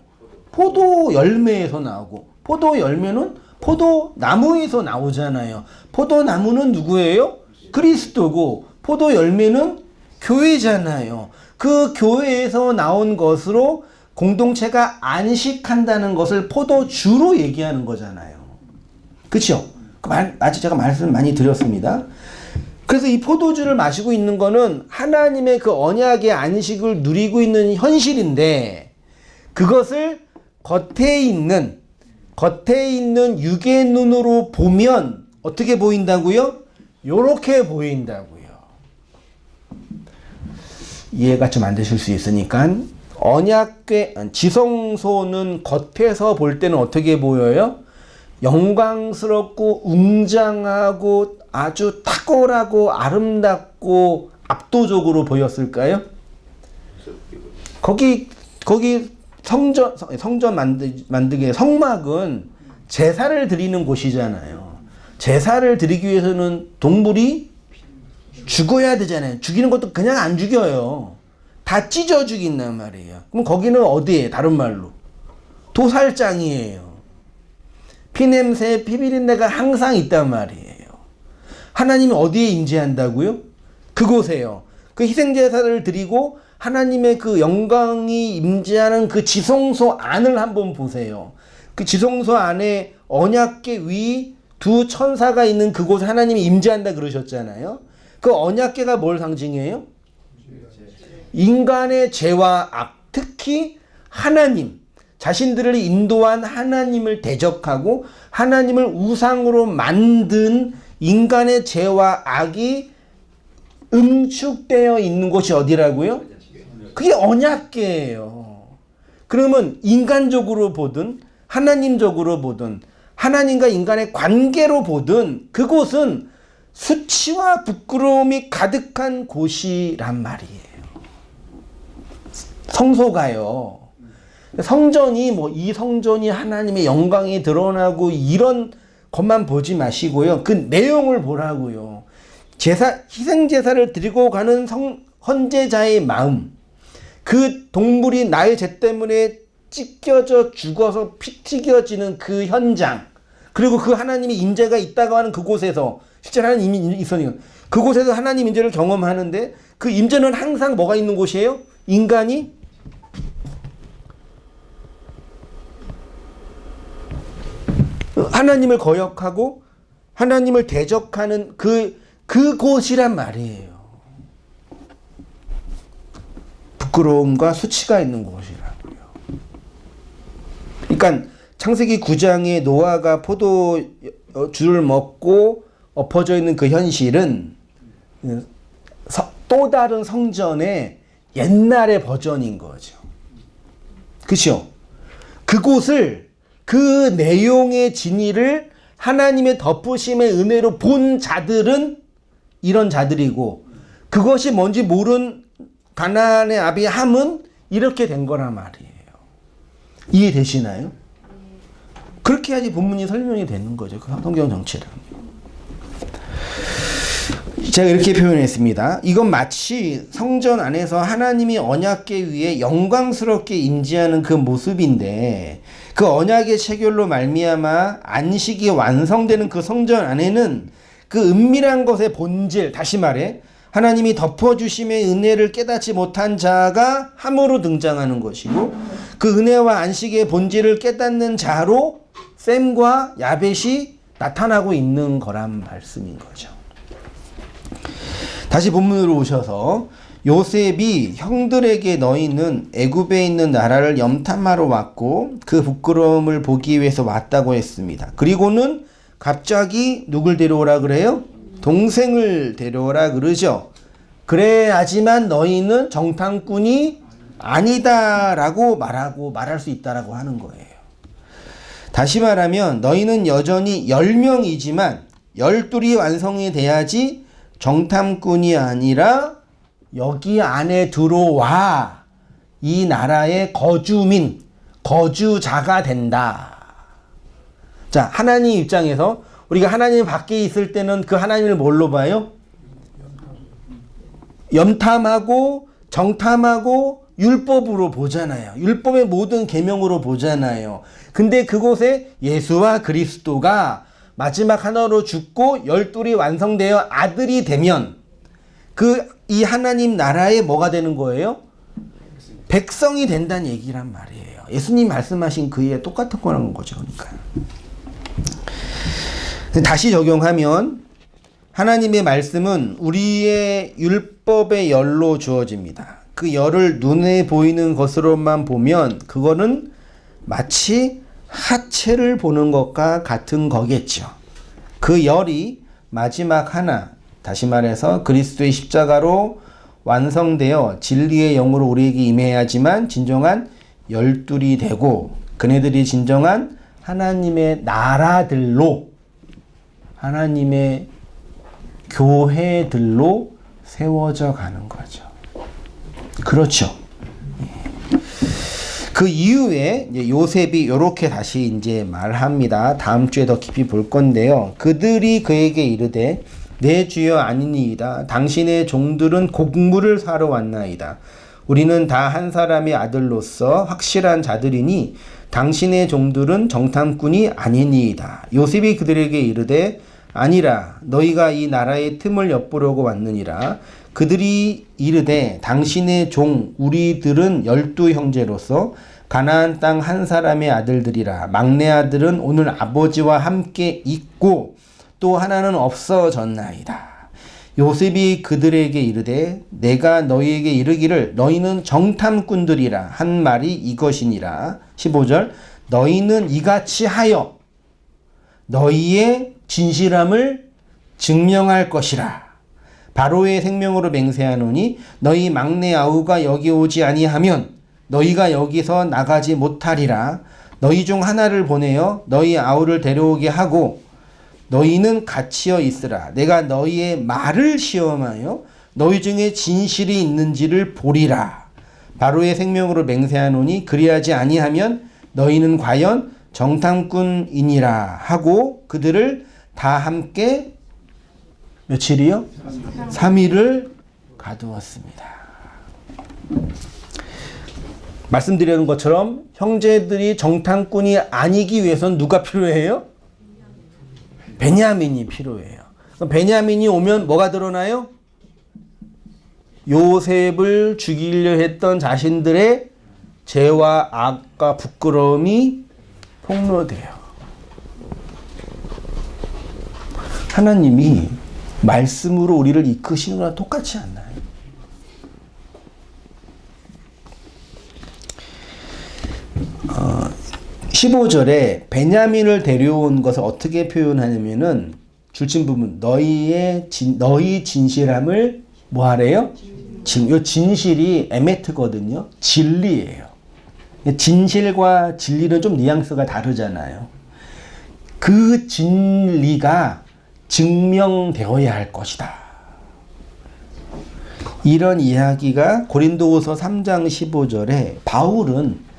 포도 열매에서 나오고, 포도 열매는 포도나무에서 나오잖아요. 포도나무는 누구예요? 그리스도고, 포도 열매는 교회잖아요. 그 교회에서 나온 것으로 공동체가 안식한다는 것을 포도주로 얘기하는 거잖아요. 그렇죠? 아직 제가 말씀 많이 드렸습니다. 그래서 이 포도주를 마시고 있는 거는 하나님의 그 언약의 안식을 누리고 있는 현실인데, 그것을 겉에 있는 육의 눈으로 보면 어떻게 보인다고요? 요렇게 보인다고요. 이해가 좀 안 되실 수 있으니까, 언약궤 지성소는 겉에서 볼 때는 어떻게 보여요? 영광스럽고 웅장하고 아주 탁월하고 아름답고 압도적으로 보였을까요? 거기 성전 만들기 성막은 제사를 드리는 곳이잖아요. 제사를 드리기 위해서는 동물이 죽어야 되잖아요. 죽이는 것도 그냥 안 죽여요. 다 찢어 죽인단 말이에요. 그럼 거기는 어디예요? 다른 말로 도살장이에요. 피냄새, 피비린내가 항상 있단 말이에요. 하나님이 어디에 임재한다고요? 그곳에요. 그 희생제사를 드리고 하나님의 그 영광이 임재하는 그 지성소 안을 한번 보세요. 그 지성소 안에 언약궤 위 두 천사가 있는 그곳에 하나님이 임재한다 그러셨잖아요. 그 언약궤가 뭘 상징해요? 인간의 죄와 악, 특히 하나님, 자신들을 인도한 하나님을 대적하고 하나님을 우상으로 만든 인간의 죄와 악이 응축되어 있는 곳이 어디라고요? 그게 언약궤예요. 그러면 인간적으로 보든 하나님적으로 보든 하나님과 인간의 관계로 보든 그곳은 수치와 부끄러움이 가득한 곳이란 말이에요. 성소가요. 성전이 이 성전이 하나님의 영광이 드러나고 이런 것만 보지 마시고요. 그 내용을 보라고요. 희생제사를 드리고 가는 헌제자의 마음, 그 동물이 나의 죄 때문에 찢겨져 죽어서 피 튀겨지는 그 현장, 그리고 그 하나님의 임재가 있다고 하는 그곳에서 실제 하나님이 있으니까 그곳에서 하나님 임재를 경험하는데 그 임재는 항상 뭐가 있는 곳이에요? 인간이 하나님을 거역하고 하나님을 대적하는 그곳이란 말이에요. 부끄러움과 수치가 있는 곳이라고요. 그러니까 창세기 9장에 노아가 포도주를 먹고 엎어져 있는 그 현실은 또 다른 성전의 옛날의 버전인 거죠. 그렇죠? 그곳을 그 내용의 진리를 하나님의 덮으심의 은혜로 본 자들은 이런 자들이고 그것이 뭔지 모른 가나안의 아비 함은 이렇게 된 거란 말이에요. 이해되시나요? 그렇게 해야지 본문이 설명이 되는 거죠. 그 성경 정체랑. 제가 이렇게 표현했습니다. 이건 마치 성전 안에서 하나님이 언약궤 위에 영광스럽게 임재하는 그 모습인데 그 언약의 체결로 말미암아 안식이 완성되는 그 성전 안에는 그 은밀한 것의 본질, 다시 말해 하나님이 덮어주심의 은혜를 깨닫지 못한 자가 함으로 등장하는 것이고 그 은혜와 안식의 본질을 깨닫는 자로 셈과 야벳이 나타나고 있는 거란 말씀인 거죠. 다시 본문으로 오셔서 요셉이 형들에게 너희는 애굽에 있는 나라를 염탐하러 왔고 그 부끄러움을 보기 위해서 왔다고 했습니다. 그리고는 갑자기 누굴 데려오라 그래요? 동생을 데려오라 그러죠. 그래야지만 너희는 정탐꾼이 아니다라고 말할 수 있다라고 하는 거예요. 다시 말하면 너희는 여전히 10명이지만 12이 완성이 돼야지 정탐꾼이 아니라 여기 안에 들어와 이 나라의 거주민, 거주자가 된다. 자, 하나님 입장에서 우리가 하나님 밖에 있을 때는 그 하나님을 뭘로 봐요? 염탐하고 정탐하고 율법으로 보잖아요. 율법의 모든 계명으로 보잖아요. 근데 그곳에 예수와 그리스도가 마지막 하나로 죽고 12이 완성되어 아들이 되면 이 하나님 나라에 뭐가 되는 거예요? 백성이 된다는 얘기란 말이에요. 예수님 말씀하신 그에 똑같은 거라는 거죠. 그러니까. 다시 적용하면 하나님의 말씀은 우리의 율법의 열로 주어집니다. 그 열을 눈에 보이는 것으로만 보면 그거는 마치 하체를 보는 것과 같은 거겠죠. 그 열이 마지막 하나, 다시 말해서 그리스도의 십자가로 완성되어 진리의 영으로 우리에게 임해야지만 진정한 열둘이 되고 그네들이 진정한 하나님의 나라들로 하나님의 교회들로 세워져 가는 거죠. 그렇죠. 그 이후에 이제 요셉이 이렇게 다시 이제 말합니다. 다음 주에 더 깊이 볼 건데요. 그들이 그에게 이르되 내 주여 아니니이다. 당신의 종들은 곡물을 사러 왔나이다. 우리는 다 한 사람의 아들로서 확실한 자들이니 당신의 종들은 정탐꾼이 아니니이다. 요셉이 그들에게 이르되 아니라 너희가 이 나라의 틈을 엿보려고 왔느니라. 그들이 이르되 당신의 종 우리들은 12 형제로서 가나안 땅 한 사람의 아들들이라. 막내 아들은 오늘 아버지와 함께 있고 또 하나는 없어졌나이다. 요셉이 그들에게 이르되 내가 너희에게 이르기를 너희는 정탐꾼들이라 한 말이 이것이니라. 15절 너희는 이같이 하여 너희의 진실함을 증명할 것이라. 바로의 생명으로 맹세하노니 너희 막내 아우가 여기 오지 아니하면 너희가 여기서 나가지 못하리라. 너희 중 하나를 보내어 너희 아우를 데려오게 하고 너희는 갇혀 있으라. 내가 너희의 말을 시험하여 너희 중에 진실이 있는지를 보리라. 바로의 생명으로 맹세하노니 그리하지 아니하면 너희는 과연 정탐꾼이니라 하고 그들을 다 함께 며칠이요? 3일을 가두었습니다. 말씀드리는 것처럼 형제들이 정탐꾼이 아니기 위해서는 누가 필요해요? 베냐민이 필요해요. 그럼 베냐민이 오면 뭐가 드러나요? 요셉을 죽이려 했던 자신들의 죄와 악과 부끄러움이 폭로돼요. 하나님이 말씀으로 우리를 이끄시는 거랑 똑같지 않나요? 15절에 베냐민을 데려온 것을 어떻게 표현하냐면은 줄친 부분 너희 진실함을 뭐 하래요? 이 진실이 에메트거든요. 진리예요. 진실과 진리는 좀 뉘앙스가 다르잖아요. 그 진리가 증명되어야 할 것이다. 이런 이야기가 고린도후서 3장 15절에 바울은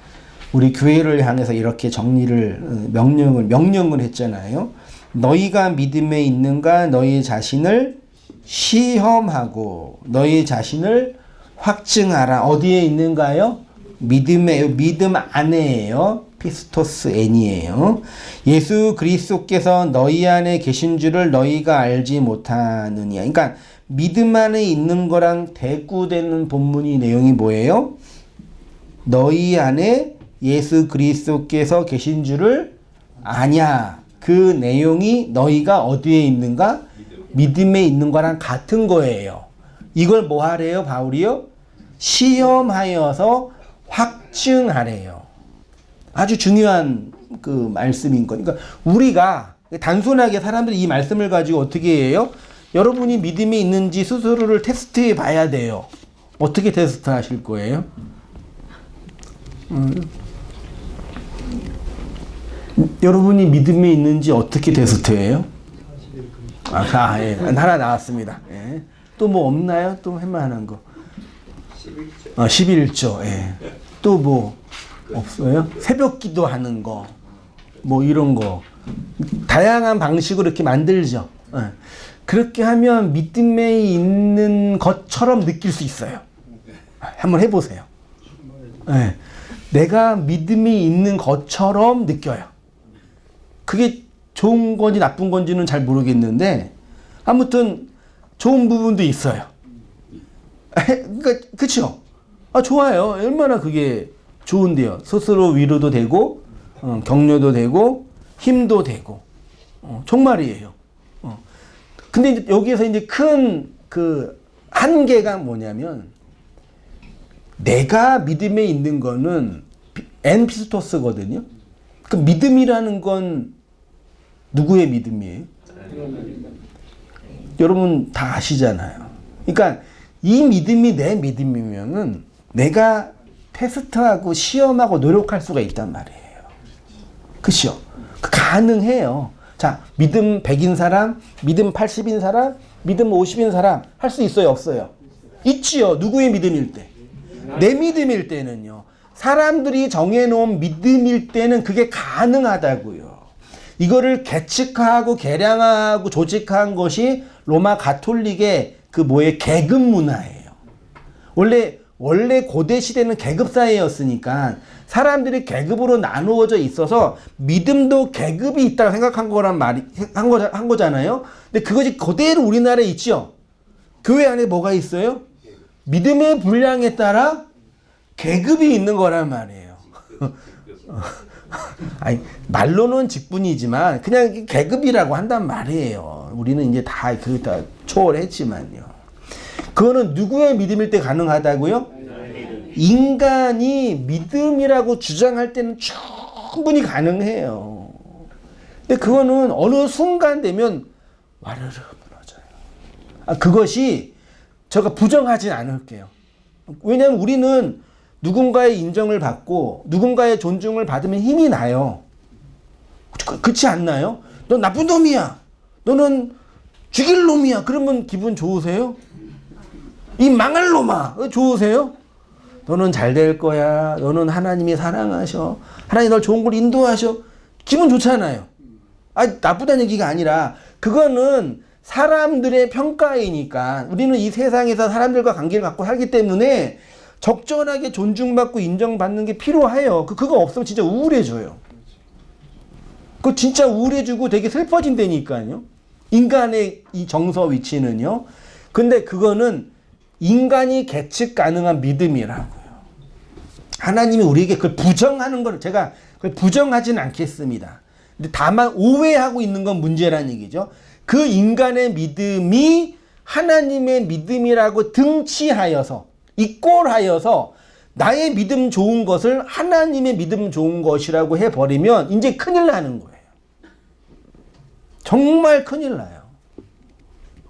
우리 교회를 향해서 이렇게 정리를 명령을 했잖아요. 너희가 믿음에 있는가 너희 자신을 시험하고 너희 자신을 확증하라. 어디에 있는가요? 믿음 안에예요. 피스토스 애니에요. 예수 그리스도께서 너희 안에 계신 줄을 너희가 알지 못하느냐. 그러니까 믿음 안에 있는 거랑 대꾸되는 본문이 내용이 뭐예요? 너희 안에 예수 그리스도께서 계신 줄을 아냐. 그 내용이 너희가 어디에 있는가? 믿음에 있는 거랑 같은 거예요. 이걸 뭐 하래요, 바울이요? 시험하여서 확증하래요. 아주 중요한 그 말씀인 거니까 우리가 단순하게 사람들이 이 말씀을 가지고 어떻게 해요? 여러분이 믿음이 있는지 스스로를 테스트해 봐야 돼요. 어떻게 테스트 하실 거예요? 여러분이 믿음이 있는지 어떻게 테스트해요? 예. 하나 나왔습니다. 예. 또 뭐 없나요? 또 할만한 거. 11조. 예. 또 뭐 없어요? 새벽 기도하는 거. 뭐 이런 거. 다양한 방식으로 이렇게 만들죠. 예. 그렇게 하면 믿음에 있는 것처럼 느낄 수 있어요. 한번 해보세요. 예. 내가 믿음이 있는 것처럼 느껴요. 그게 좋은 건지 나쁜 건지는 잘 모르겠는데 아무튼 좋은 부분도 있어요. 그러니까 그렇죠? 좋아요. 얼마나 그게 좋은데요. 스스로 위로도 되고 격려도 되고 힘도 되고 정말이에요. 근데 이제 여기에서 이제 큰 그 한계가 뭐냐면 내가 믿음에 있는 거는 엔피스토스거든요. 그 믿음이라는 건 누구의 믿음이에요? 여러분 다 아시잖아요. 그러니까 이 믿음이 내 믿음이면은 내가 테스트하고 시험하고 노력할 수가 있단 말이에요. 그렇죠? 가능해요. 자, 믿음 100인 사람, 믿음 80인 사람, 믿음 50인 사람 할 수 있어요, 없어요? 있지요. 누구의 믿음일 때? 내 믿음일 때는요. 사람들이 정해놓은 믿음일 때는 그게 가능하다고요. 이거를 계측하고 계량하고 조직한 것이 로마 가톨릭의 그 계급 문화예요. 원래 고대 시대는 계급 사회였으니까 사람들이 계급으로 나누어져 있어서 믿음도 계급이 있다고 생각한 한 거잖아요. 근데 그것이 그대로 우리나라에 있죠. 교회 안에 뭐가 있어요? 믿음의 분량에 따라 계급이 있는 거란 말이에요. 아니, 말로는 직분이지만 그냥 계급이라고 한단 말이에요. 우리는 이제 다 초월했지만요. 그거는 누구의 믿음일 때 가능하다고요? 인간이 믿음이라고 주장할 때는 충분히 가능해요. 근데 그거는 어느 순간 되면 와르르 무너져요. 그것이 제가 부정하진 않을게요. 왜냐하면 우리는 누군가의 인정을 받고 누군가의 존중을 받으면 힘이 나요. 그렇지 않나요? 너 나쁜 놈이야. 너는 죽일 놈이야. 그러면 기분 좋으세요? 이 망할 놈아. 좋으세요? 너는 잘 될 거야. 너는 하나님이 사랑하셔. 하나님 널 좋은 걸 인도하셔. 기분 좋잖아요. 나쁘다는 얘기가 아니라 그거는 사람들의 평가이니까 우리는 이 세상에서 사람들과 관계를 갖고 살기 때문에 적절하게 존중받고 인정받는 게 필요해요. 그거 없으면 진짜 우울해져요. 그거 진짜 우울해지고 되게 슬퍼진다니까요. 인간의 이 정서 위치는요. 근데 그거는 인간이 계측 가능한 믿음이라고요. 하나님이 우리에게 그걸 부정하는 걸 제가 그걸 부정하지는 않겠습니다. 근데 다만 오해하고 있는 건 문제라는 얘기죠. 그 인간의 믿음이 하나님의 믿음이라고 등치하여서 이꼴하여서 나의 믿음 좋은 것을 하나님의 믿음 좋은 것이라고 해버리면 이제 큰일 나는 거예요. 정말 큰일 나요.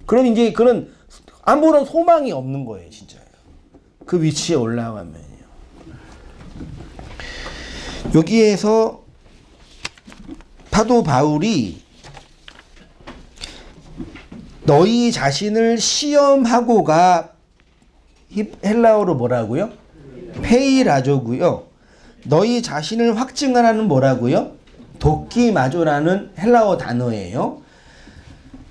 그럼 이제 그런 아무런 소망이 없는 거예요, 진짜요. 그 위치에 올라가면요. 여기에서 사도 바울이 너희 자신을 시험하고가 헬라어로 뭐라고요? 페이라조고요. 너희 자신을 확증하라는 뭐라고요? 도키마조라는 헬라어 단어예요.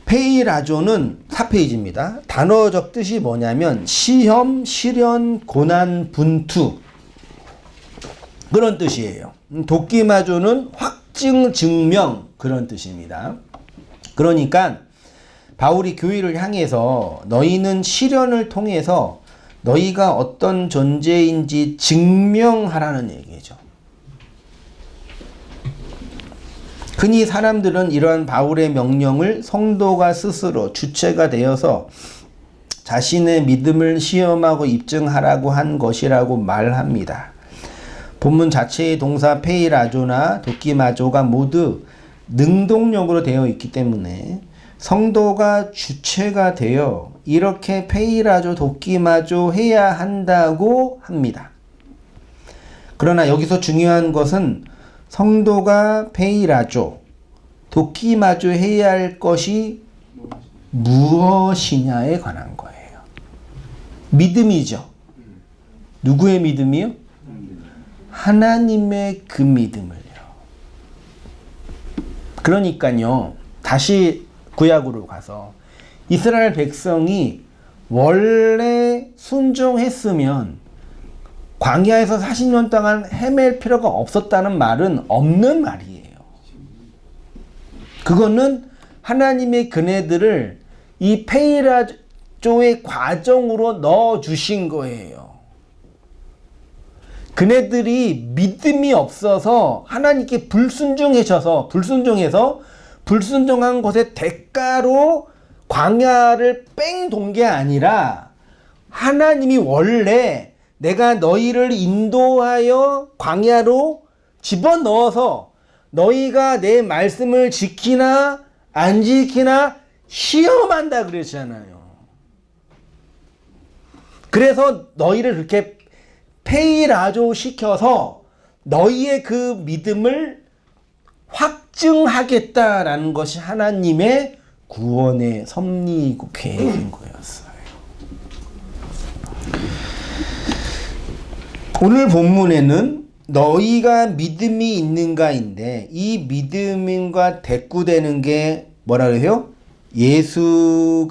페이라조는 4페이지입니다. 단어적 뜻이 뭐냐면 시험, 시련, 고난, 분투 그런 뜻이에요. 도키마조는 확증, 증명 그런 뜻입니다. 그러니까 바울이 교회를 향해서 너희는 시련을 통해서 너희가 어떤 존재인지 증명하라는 얘기죠. 흔히 사람들은 이러한 바울의 명령을 성도가 스스로 주체가 되어서 자신의 믿음을 시험하고 입증하라고 한 것이라고 말합니다. 본문 자체의 동사 페이라조나 도키마조가 모두 능동력으로 되어 있기 때문에 성도가 주체가 되어 이렇게 페이라조, 도키마조 해야 한다고 합니다. 그러나 여기서 중요한 것은 성도가 페이라조, 도키마조 해야 할 것이 무엇이냐에 관한 거예요. 믿음이죠. 누구의 믿음이요? 하나님의 그 믿음을요. 그러니까요, 다시 구약으로 가서 이스라엘 백성이 원래 순종했으면 광야에서 40년 동안 헤맬 필요가 없었다는 말은 없는 말이에요. 그거는 하나님의 그네들을 이 페이라조의 과정으로 넣어 주신 거예요. 그네들이 믿음이 없어서 하나님께 불순종해서 불순종한 것의 대가로 광야를 뺑 돈 게 아니라 하나님이 원래 내가 너희를 인도하여 광야로 집어넣어서 너희가 내 말씀을 지키나 안 지키나 시험한다 그랬잖아요. 그래서 너희를 그렇게 페이라조 시켜서 너희의 그 믿음을 확증하겠다라는 것이 하나님의 구원의 섭리이고 계획인 거였어요. 오늘 본문에는 너희가 믿음이 있는가인데 이 믿음과 대꾸되는 게 뭐라 그래요? 예수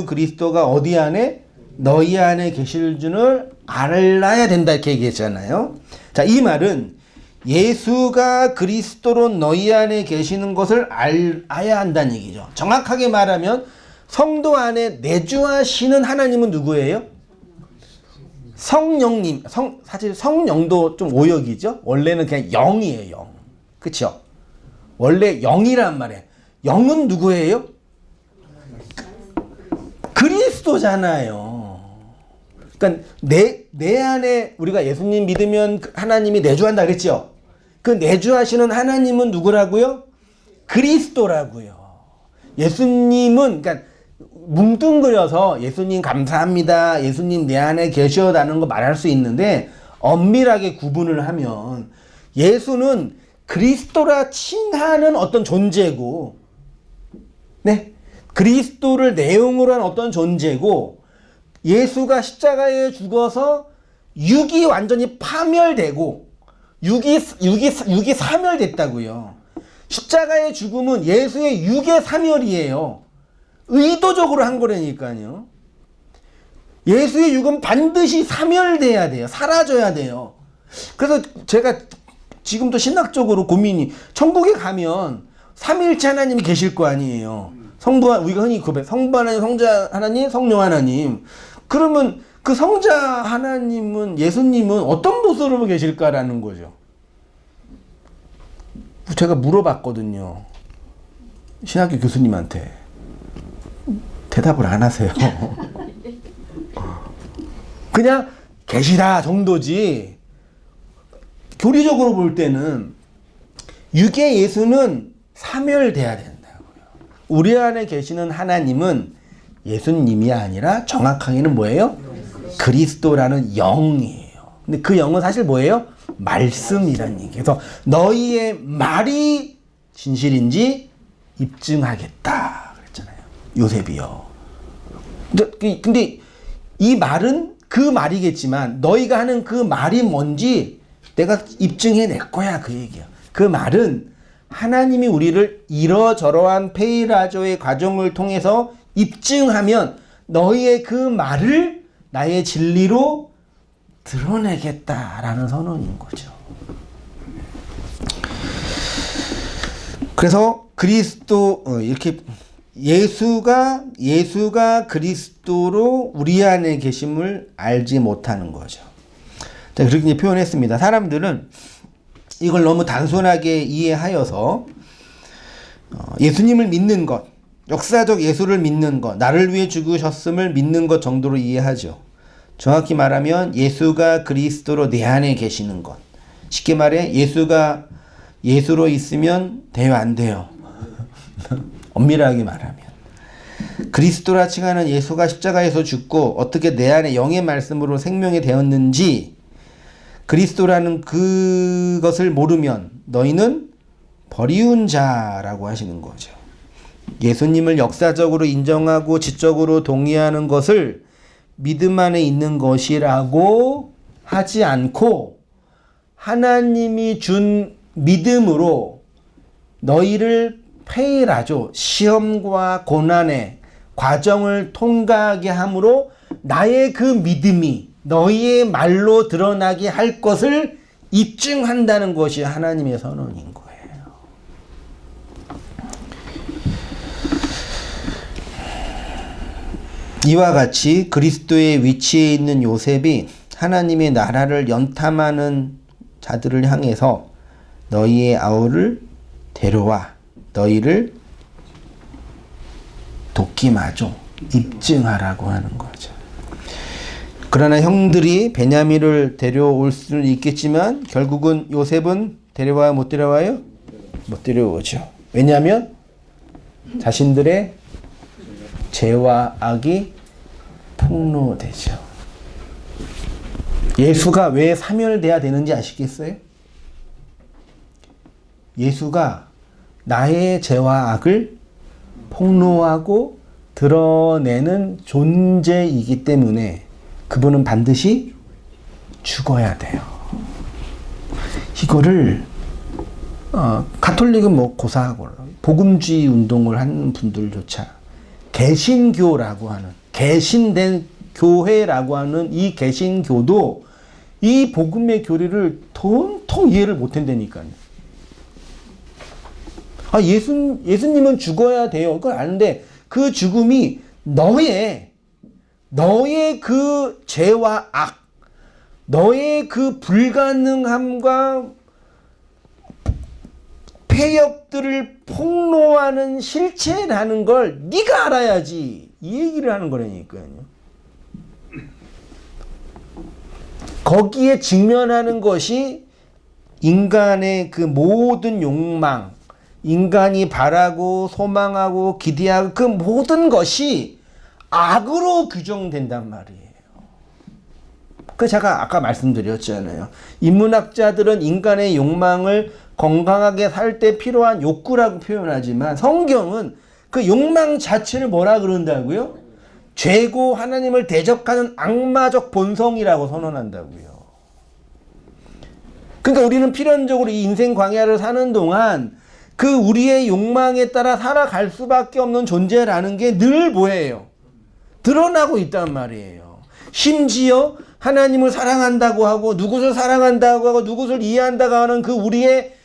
그리스도가 어디 안에? 너희 안에 계실 줄을 알아야 된다 이렇게 얘기했잖아요. 자, 이 말은 예수가 그리스도로 너희 안에 계시는 것을 알아야 한다는 얘기죠. 정확하게 말하면 성도 안에 내주하시는 하나님은 누구예요? 성령님. 사실 성령도 좀 오역이죠. 원래는 그냥 영이에요. 영. 그쵸? 원래 영이란 말이에요. 영은 누구예요? 그리스도잖아요. 그러니까 내 안에 우리가 예수님 믿으면 하나님이 내주한다 그랬죠? 그 내주하시는 하나님은 누구라고요? 그리스도라고요. 예수님은 그러니까 뭉뚱그려서 예수님 감사합니다. 예수님 내 안에 계셔라는 거 말할 수 있는데 엄밀하게 구분을 하면 예수는 그리스도라 칭하는 어떤 존재고, 네, 그리스도를 내용으로 한 어떤 존재고, 예수가 십자가에 죽어서 육이 완전히 파멸되고 육이 사멸됐다고요. 십자가의 죽음은 예수의 육의 사멸이에요. 의도적으로 한 거라니까요. 예수의 육은 반드시 사멸돼야 돼요. 사라져야 돼요. 그래서 제가 지금도 신학적으로 고민이, 천국에 가면 삼위일체 하나님이 계실 거 아니에요. 우리가 흔히 고백, 성부 하나님, 성자 하나님, 성령 하나님. 그러면 그 성자 하나님은, 예수님은 어떤 모습으로 계실까라는 거죠. 제가 물어봤거든요. 신학교 교수님한테. 대답을 안 하세요. 그냥 계시다 정도지. 교리적으로 볼 때는 육의 예수는 사멸돼야 된다고요. 우리 안에 계시는 하나님은 예수님이 아니라 정확하게는 뭐예요? 그리스도라는 영이에요. 근데 그 영은 사실 뭐예요? 말씀이라는 얘기. 그래서 너희의 말이 진실인지 입증하겠다 그랬잖아요. 요셉이요. 근데 이 말은 그 말이겠지만 너희가 하는 그 말이 뭔지 내가 입증해낼 거야 그 얘기야. 그 말은 하나님이 우리를 이러저러한 페이라조의 과정을 통해서 입증하면 너희의 그 말을 나의 진리로 드러내겠다라는 선언인 거죠. 그래서 그리스도 이렇게 예수가 그리스도로 우리 안에 계심을 알지 못하는 거죠. 자, 그렇게 표현했습니다. 사람들은 이걸 너무 단순하게 이해하여서 예수님을 믿는 것, 역사적 예수를 믿는 것, 나를 위해 죽으셨음을 믿는 것 정도로 이해하죠. 정확히 말하면 예수가 그리스도로 내 안에 계시는 것. 쉽게 말해 예수가 예수로 있으면 돼요, 안 돼요? 엄밀하게 말하면 그리스도라 칭하는 예수가 십자가에서 죽고 어떻게 내 안에 영의 말씀으로 생명이 되었는지 그리스도라는 그것을 모르면 너희는 버리운 자라고 하시는 거죠. 예수님을 역사적으로 인정하고 지적으로 동의하는 것을 믿음 안에 있는 것이라고 하지 않고 하나님이 준 믿음으로 너희를 페이라죠. 시험과 고난의 과정을 통과하게 함으로 나의 그 믿음이 너희의 말로 드러나게 할 것을 입증한다는 것이 하나님의 선언인 거예요. 이와 같이 그리스도의 위치에 있는 요셉이 하나님의 나라를 연탐하는 자들을 향해서 너희의 아우를 데려와 너희를 돕기마저 입증하라고 하는 거죠. 그러나 형들이 베냐민을 데려올 수는 있겠지만 결국은 요셉은 데려와요? 못 데려와요? 못 데려오죠. 왜냐하면 자신들의 죄와 악이 폭로되죠. 예수가 왜 사멸돼야 되는지 아시겠어요? 예수가 나의 죄와 악을 폭로하고 드러내는 존재이기 때문에 그분은 반드시 죽어야 돼요. 이거를 가톨릭은 뭐 고사하고 복음주의 운동을 하는 분들조차 개신교라고 하는 개신된 교회라고 하는 이 개신교도 이 복음의 교리를 도통 이해를 못한다니까요. 예수님은 죽어야 돼요. 그걸 아는데 그 죽음이 너의 그 죄와 악, 너의 그 불가능함과 폐역들을 폭로하는 실체라는 걸 네가 알아야지 이 얘기를 하는 거라니까요. 거기에 직면하는 것이 인간의 그 모든 욕망, 인간이 바라고 소망하고 기대하고 그 모든 것이 악으로 규정된단 말이에요. 그 제가 아까 말씀드렸잖아요. 인문학자들은 인간의 욕망을 건강하게 살 때 필요한 욕구라고 표현하지만 성경은 그 욕망 자체를 뭐라 그런다고요? 죄고 하나님을 대적하는 악마적 본성이라고 선언한다고요. 그러니까 우리는 필연적으로 이 인생 광야를 사는 동안 그 우리의 욕망에 따라 살아갈 수밖에 없는 존재라는 게 늘 뭐예요? 드러나고 있단 말이에요. 심지어 하나님을 사랑한다고 하고 누구를 사랑한다고 하고 누구를 이해한다고 하는 그 우리의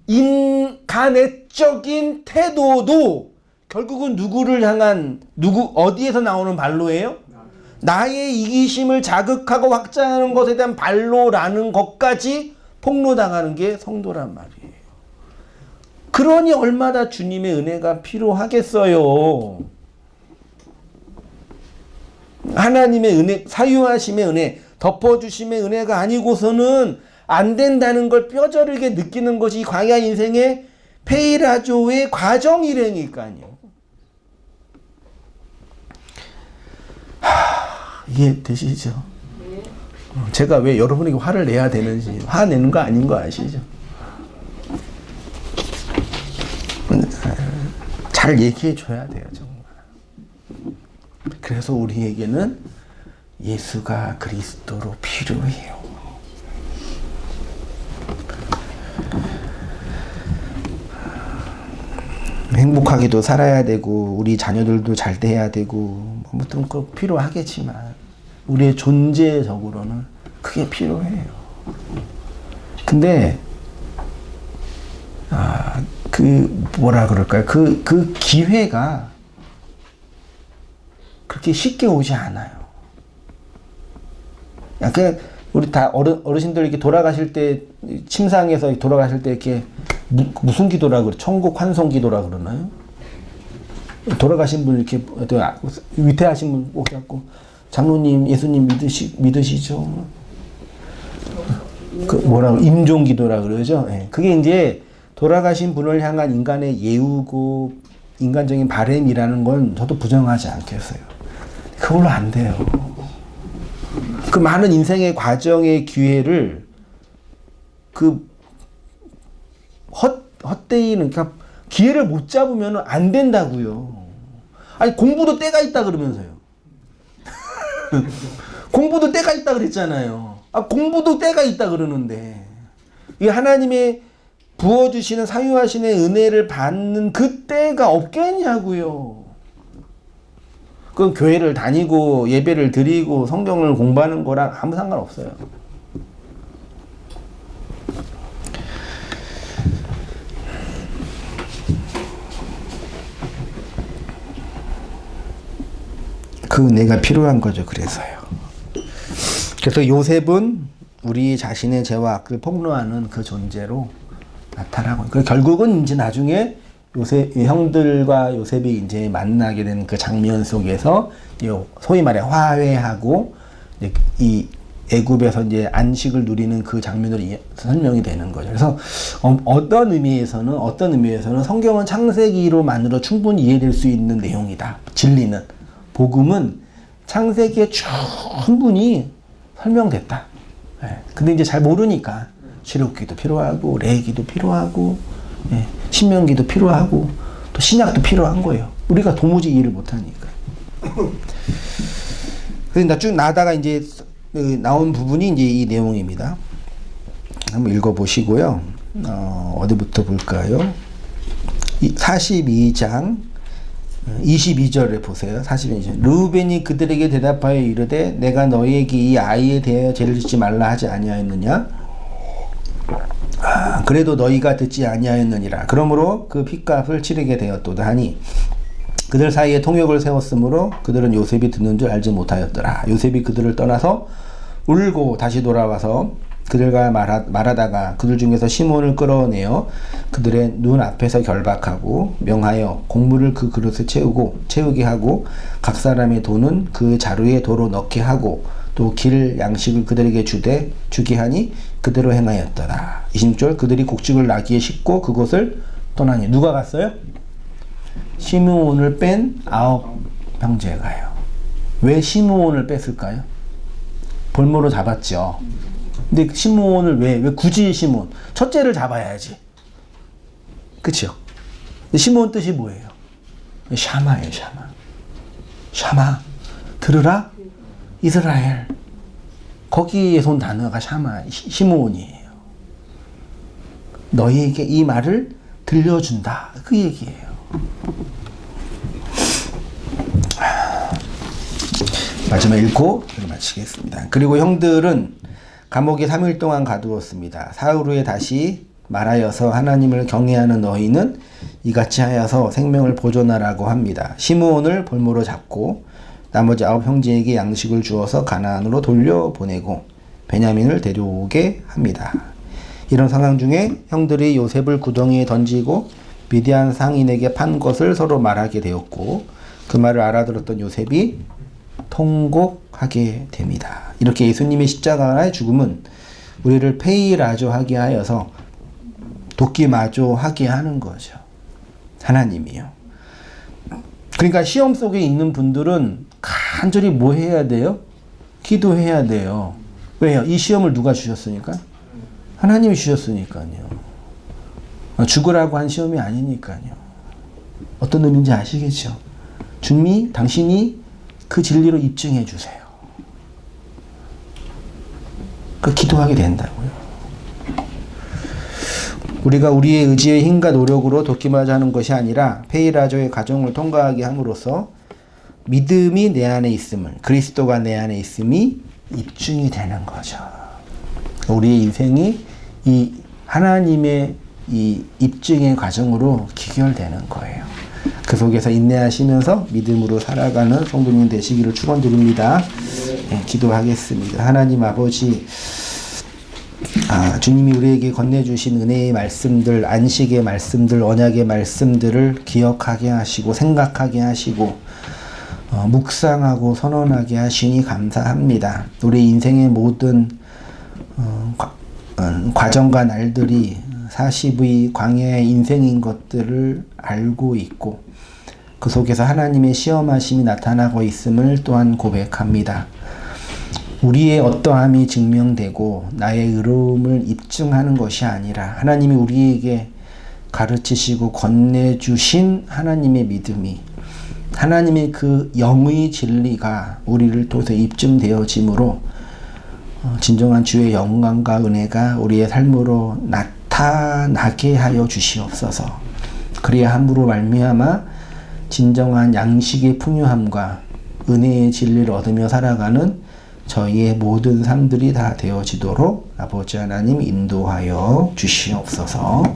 인간의적인 태도도 결국은 누구를 향한 어디에서 나오는 반로예요? 나의 이기심을 자극하고 확장하는 것에 대한 반로라는 것까지 폭로당하는 게 성도란 말이에요. 그러니 얼마나 주님의 은혜가 필요하겠어요. 하나님의 은혜, 사유하심의 은혜, 덮어주심의 은혜가 아니고서는 안 된다는 걸 뼈저리게 느끼는 것이 광야 인생의 페이라조의 과정이라니까요. 이해되시죠? 제가 왜 여러분에게 화를 내야 되는지, 화내는 거 아닌 거 아시죠? 잘 얘기해 줘야 돼요, 정말. 그래서 우리에게는 예수가 그리스도로 필요해요. 행복하게도 살아야 되고 우리 자녀들도 잘 돼야 되고 아무튼 꼭 필요하겠지만 우리의 존재적으로는 그게 필요해요. 근데 뭐라 그럴까요? 그 기회가 그렇게 쉽게 오지 않아요. 약간 우리 다 어르신들 이렇게 돌아가실 때 침상에서 돌아가실 때 이렇게 무슨 기도라 그래? 천국 환송 기도라 그러나요? 돌아가신 분 이렇게 또 위태하신 분 꼭 잡고 장로님 예수님 믿으시죠? 그 뭐라고 임종기도라 그러죠. 예. 그게 이제 돌아가신 분을 향한 인간의 예우고 인간적인 바램이라는 건 저도 부정하지 않겠어요. 그걸로 안 돼요. 그 많은 인생의 과정의 기회를 그 헛되이는 그러니까 기회를 못 잡으면 안 된다고요. 아니 공부도 때가 있다 그러면서요. 공부도 때가 있다 그랬잖아요. 공부도 때가 있다 그러는데 이 하나님의 부어주시는 사유하시는 은혜를 받는 그 때가 없겠냐고요. 그 교회를 다니고 예배를 드리고 성경을 공부하는 거랑 아무 상관없어요. 그 은혜가 필요한 거죠. 그래서요. 그래서 요셉은 우리 자신의 죄와 악을 폭로하는 그 존재로 나타나고, 그 결국은 이제 나중에 요셉 형들과 요셉이 이제 만나게 되는 그 장면 속에서 소위 말해 화해하고 이 애굽에서 이제 안식을 누리는 그 장면으로 설명이 되는 거죠. 그래서 어떤 의미에서는 성경은 창세기로만으로 충분히 이해될 수 있는 내용이다. 진리는 복음은 창세기에 충분히 설명됐다. 근데 이제 잘 모르니까 출애굽기도 필요하고 레위기도 필요하고 신명기도 필요하고 또 신약도 필요한 거예요. 우리가 도무지 이해를 못하니까. 그래서 쭉 나다가 이제 나온 부분이 이제 이 내용입니다. 한번 읽어보시고요. 어디부터 볼까요? 42장 22절에 보세요. 42절. 르우벤이 그들에게 대답하여 이르되 내가 너희에게 이 아이에 대하여 죄를 짓지 말라 하지 아니하였느냐? 그래도 너희가 듣지 아니하였느니라. 그러므로 그 핏값을 치르게 되었도다 하니 그들 사이에 통역을 세웠으므로 그들은 요셉이 듣는 줄 알지 못하였더라. 요셉이 그들을 떠나서 울고 다시 돌아와서 그들과 말하다가 그들 중에서 시몬을 끌어내어 그들의 눈 앞에서 결박하고 명하여 곡물을 그 그릇에 채우게 하고 각 사람의 돈은 그 자루에 도로 넣게 하고 또 길 양식을 그들에게 주게 하니 그대로 행하였더라. 26절. 그들이 곡식을 나귀에 싣고 그곳을 떠나니 누가 갔어요? 시므온을 뺀 9 형제가요. 왜 시므온을 뺐을까요? 볼모로 잡았죠. 근데 시므온을 왜 굳이 시므온? 첫째를 잡아야지. 그쵸? 시므온 뜻이 뭐예요? 샤마예요. 샤마. 들으라? 이스라엘. 거기에서 온 단어가 시므온이에요. 너희에게 이 말을 들려준다. 그 얘기예요. 마지막 읽고 마치겠습니다. 그리고 형들은 감옥에 3일 동안 가두었습니다. 사흘 후에 다시 말하여서 하나님을 경외하는 너희는 이같이 하여서 생명을 보존하라고 합니다. 시므온을 볼모로 잡고 나머지 9 형제에게 양식을 주어서 가나안으로 돌려보내고 베냐민을 데려오게 합니다. 이런 상황 중에 형들이 요셉을 구덩이에 던지고 미디안 상인에게 판 것을 서로 말하게 되었고 그 말을 알아들었던 요셉이 통곡하게 됩니다. 이렇게 예수님의 십자가의 죽음은 우리를 페이라조하게 하여서 도끼마조하게 하는 거죠. 하나님이요. 그러니까 시험 속에 있는 분들은 간절히 뭐 해야 돼요? 기도해야 돼요. 왜요? 이 시험을 누가 주셨으니까? 하나님이 주셨으니까요. 죽으라고 한 시험이 아니니까요. 어떤 의미인지 아시겠죠? 주님이 당신이 그 진리로 입증해 주세요. 그 기도하게 된다고요. 우리가 우리의 의지의 힘과 노력으로 돕기마저 하는 것이 아니라 페이라조의 과정을 통과하게 함으로써 믿음이 내 안에 있음을, 그리스도가 내 안에 있음이 입증이 되는 거죠. 우리의 인생이 이 하나님의 이 입증의 과정으로 기결되는 거예요. 그 속에서 인내하시면서 믿음으로 살아가는 성도님 되시기를 축원드립니다. 네, 기도하겠습니다. 하나님 아버지, 주님이 우리에게 건네주신 은혜의 말씀들, 안식의 말씀들, 언약의 말씀들을 기억하게 하시고 생각하게 하시고 묵상하고 선언하게 하시니 감사합니다. 우리 인생의 모든 과정과 날들이 40의 광야의 인생인 것들을 알고 있고 그 속에서 하나님의 시험하심이 나타나고 있음을 또한 고백합니다. 우리의 어떠함이 증명되고 나의 의로움을 입증하는 것이 아니라 하나님이 우리에게 가르치시고 건네주신 하나님의 믿음이 하나님의 그 영의 진리가 우리를 통해서 입증되어지므로 진정한 주의 영광과 은혜가 우리의 삶으로 나타나게 하여 주시옵소서. 그래야 함으로 말미암아 진정한 양식의 풍요함과 은혜의 진리를 얻으며 살아가는 저희의 모든 삶들이 다 되어지도록 아버지 하나님 인도하여 주시옵소서.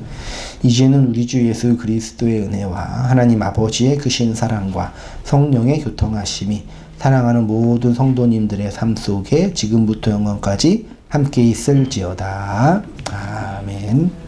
이제는 우리 주 예수 그리스도의 은혜와 하나님 아버지의 크신 사랑과 성령의 교통하심이 사랑하는 모든 성도님들의 삶 속에 지금부터 영원까지 함께 있을지어다. 아멘.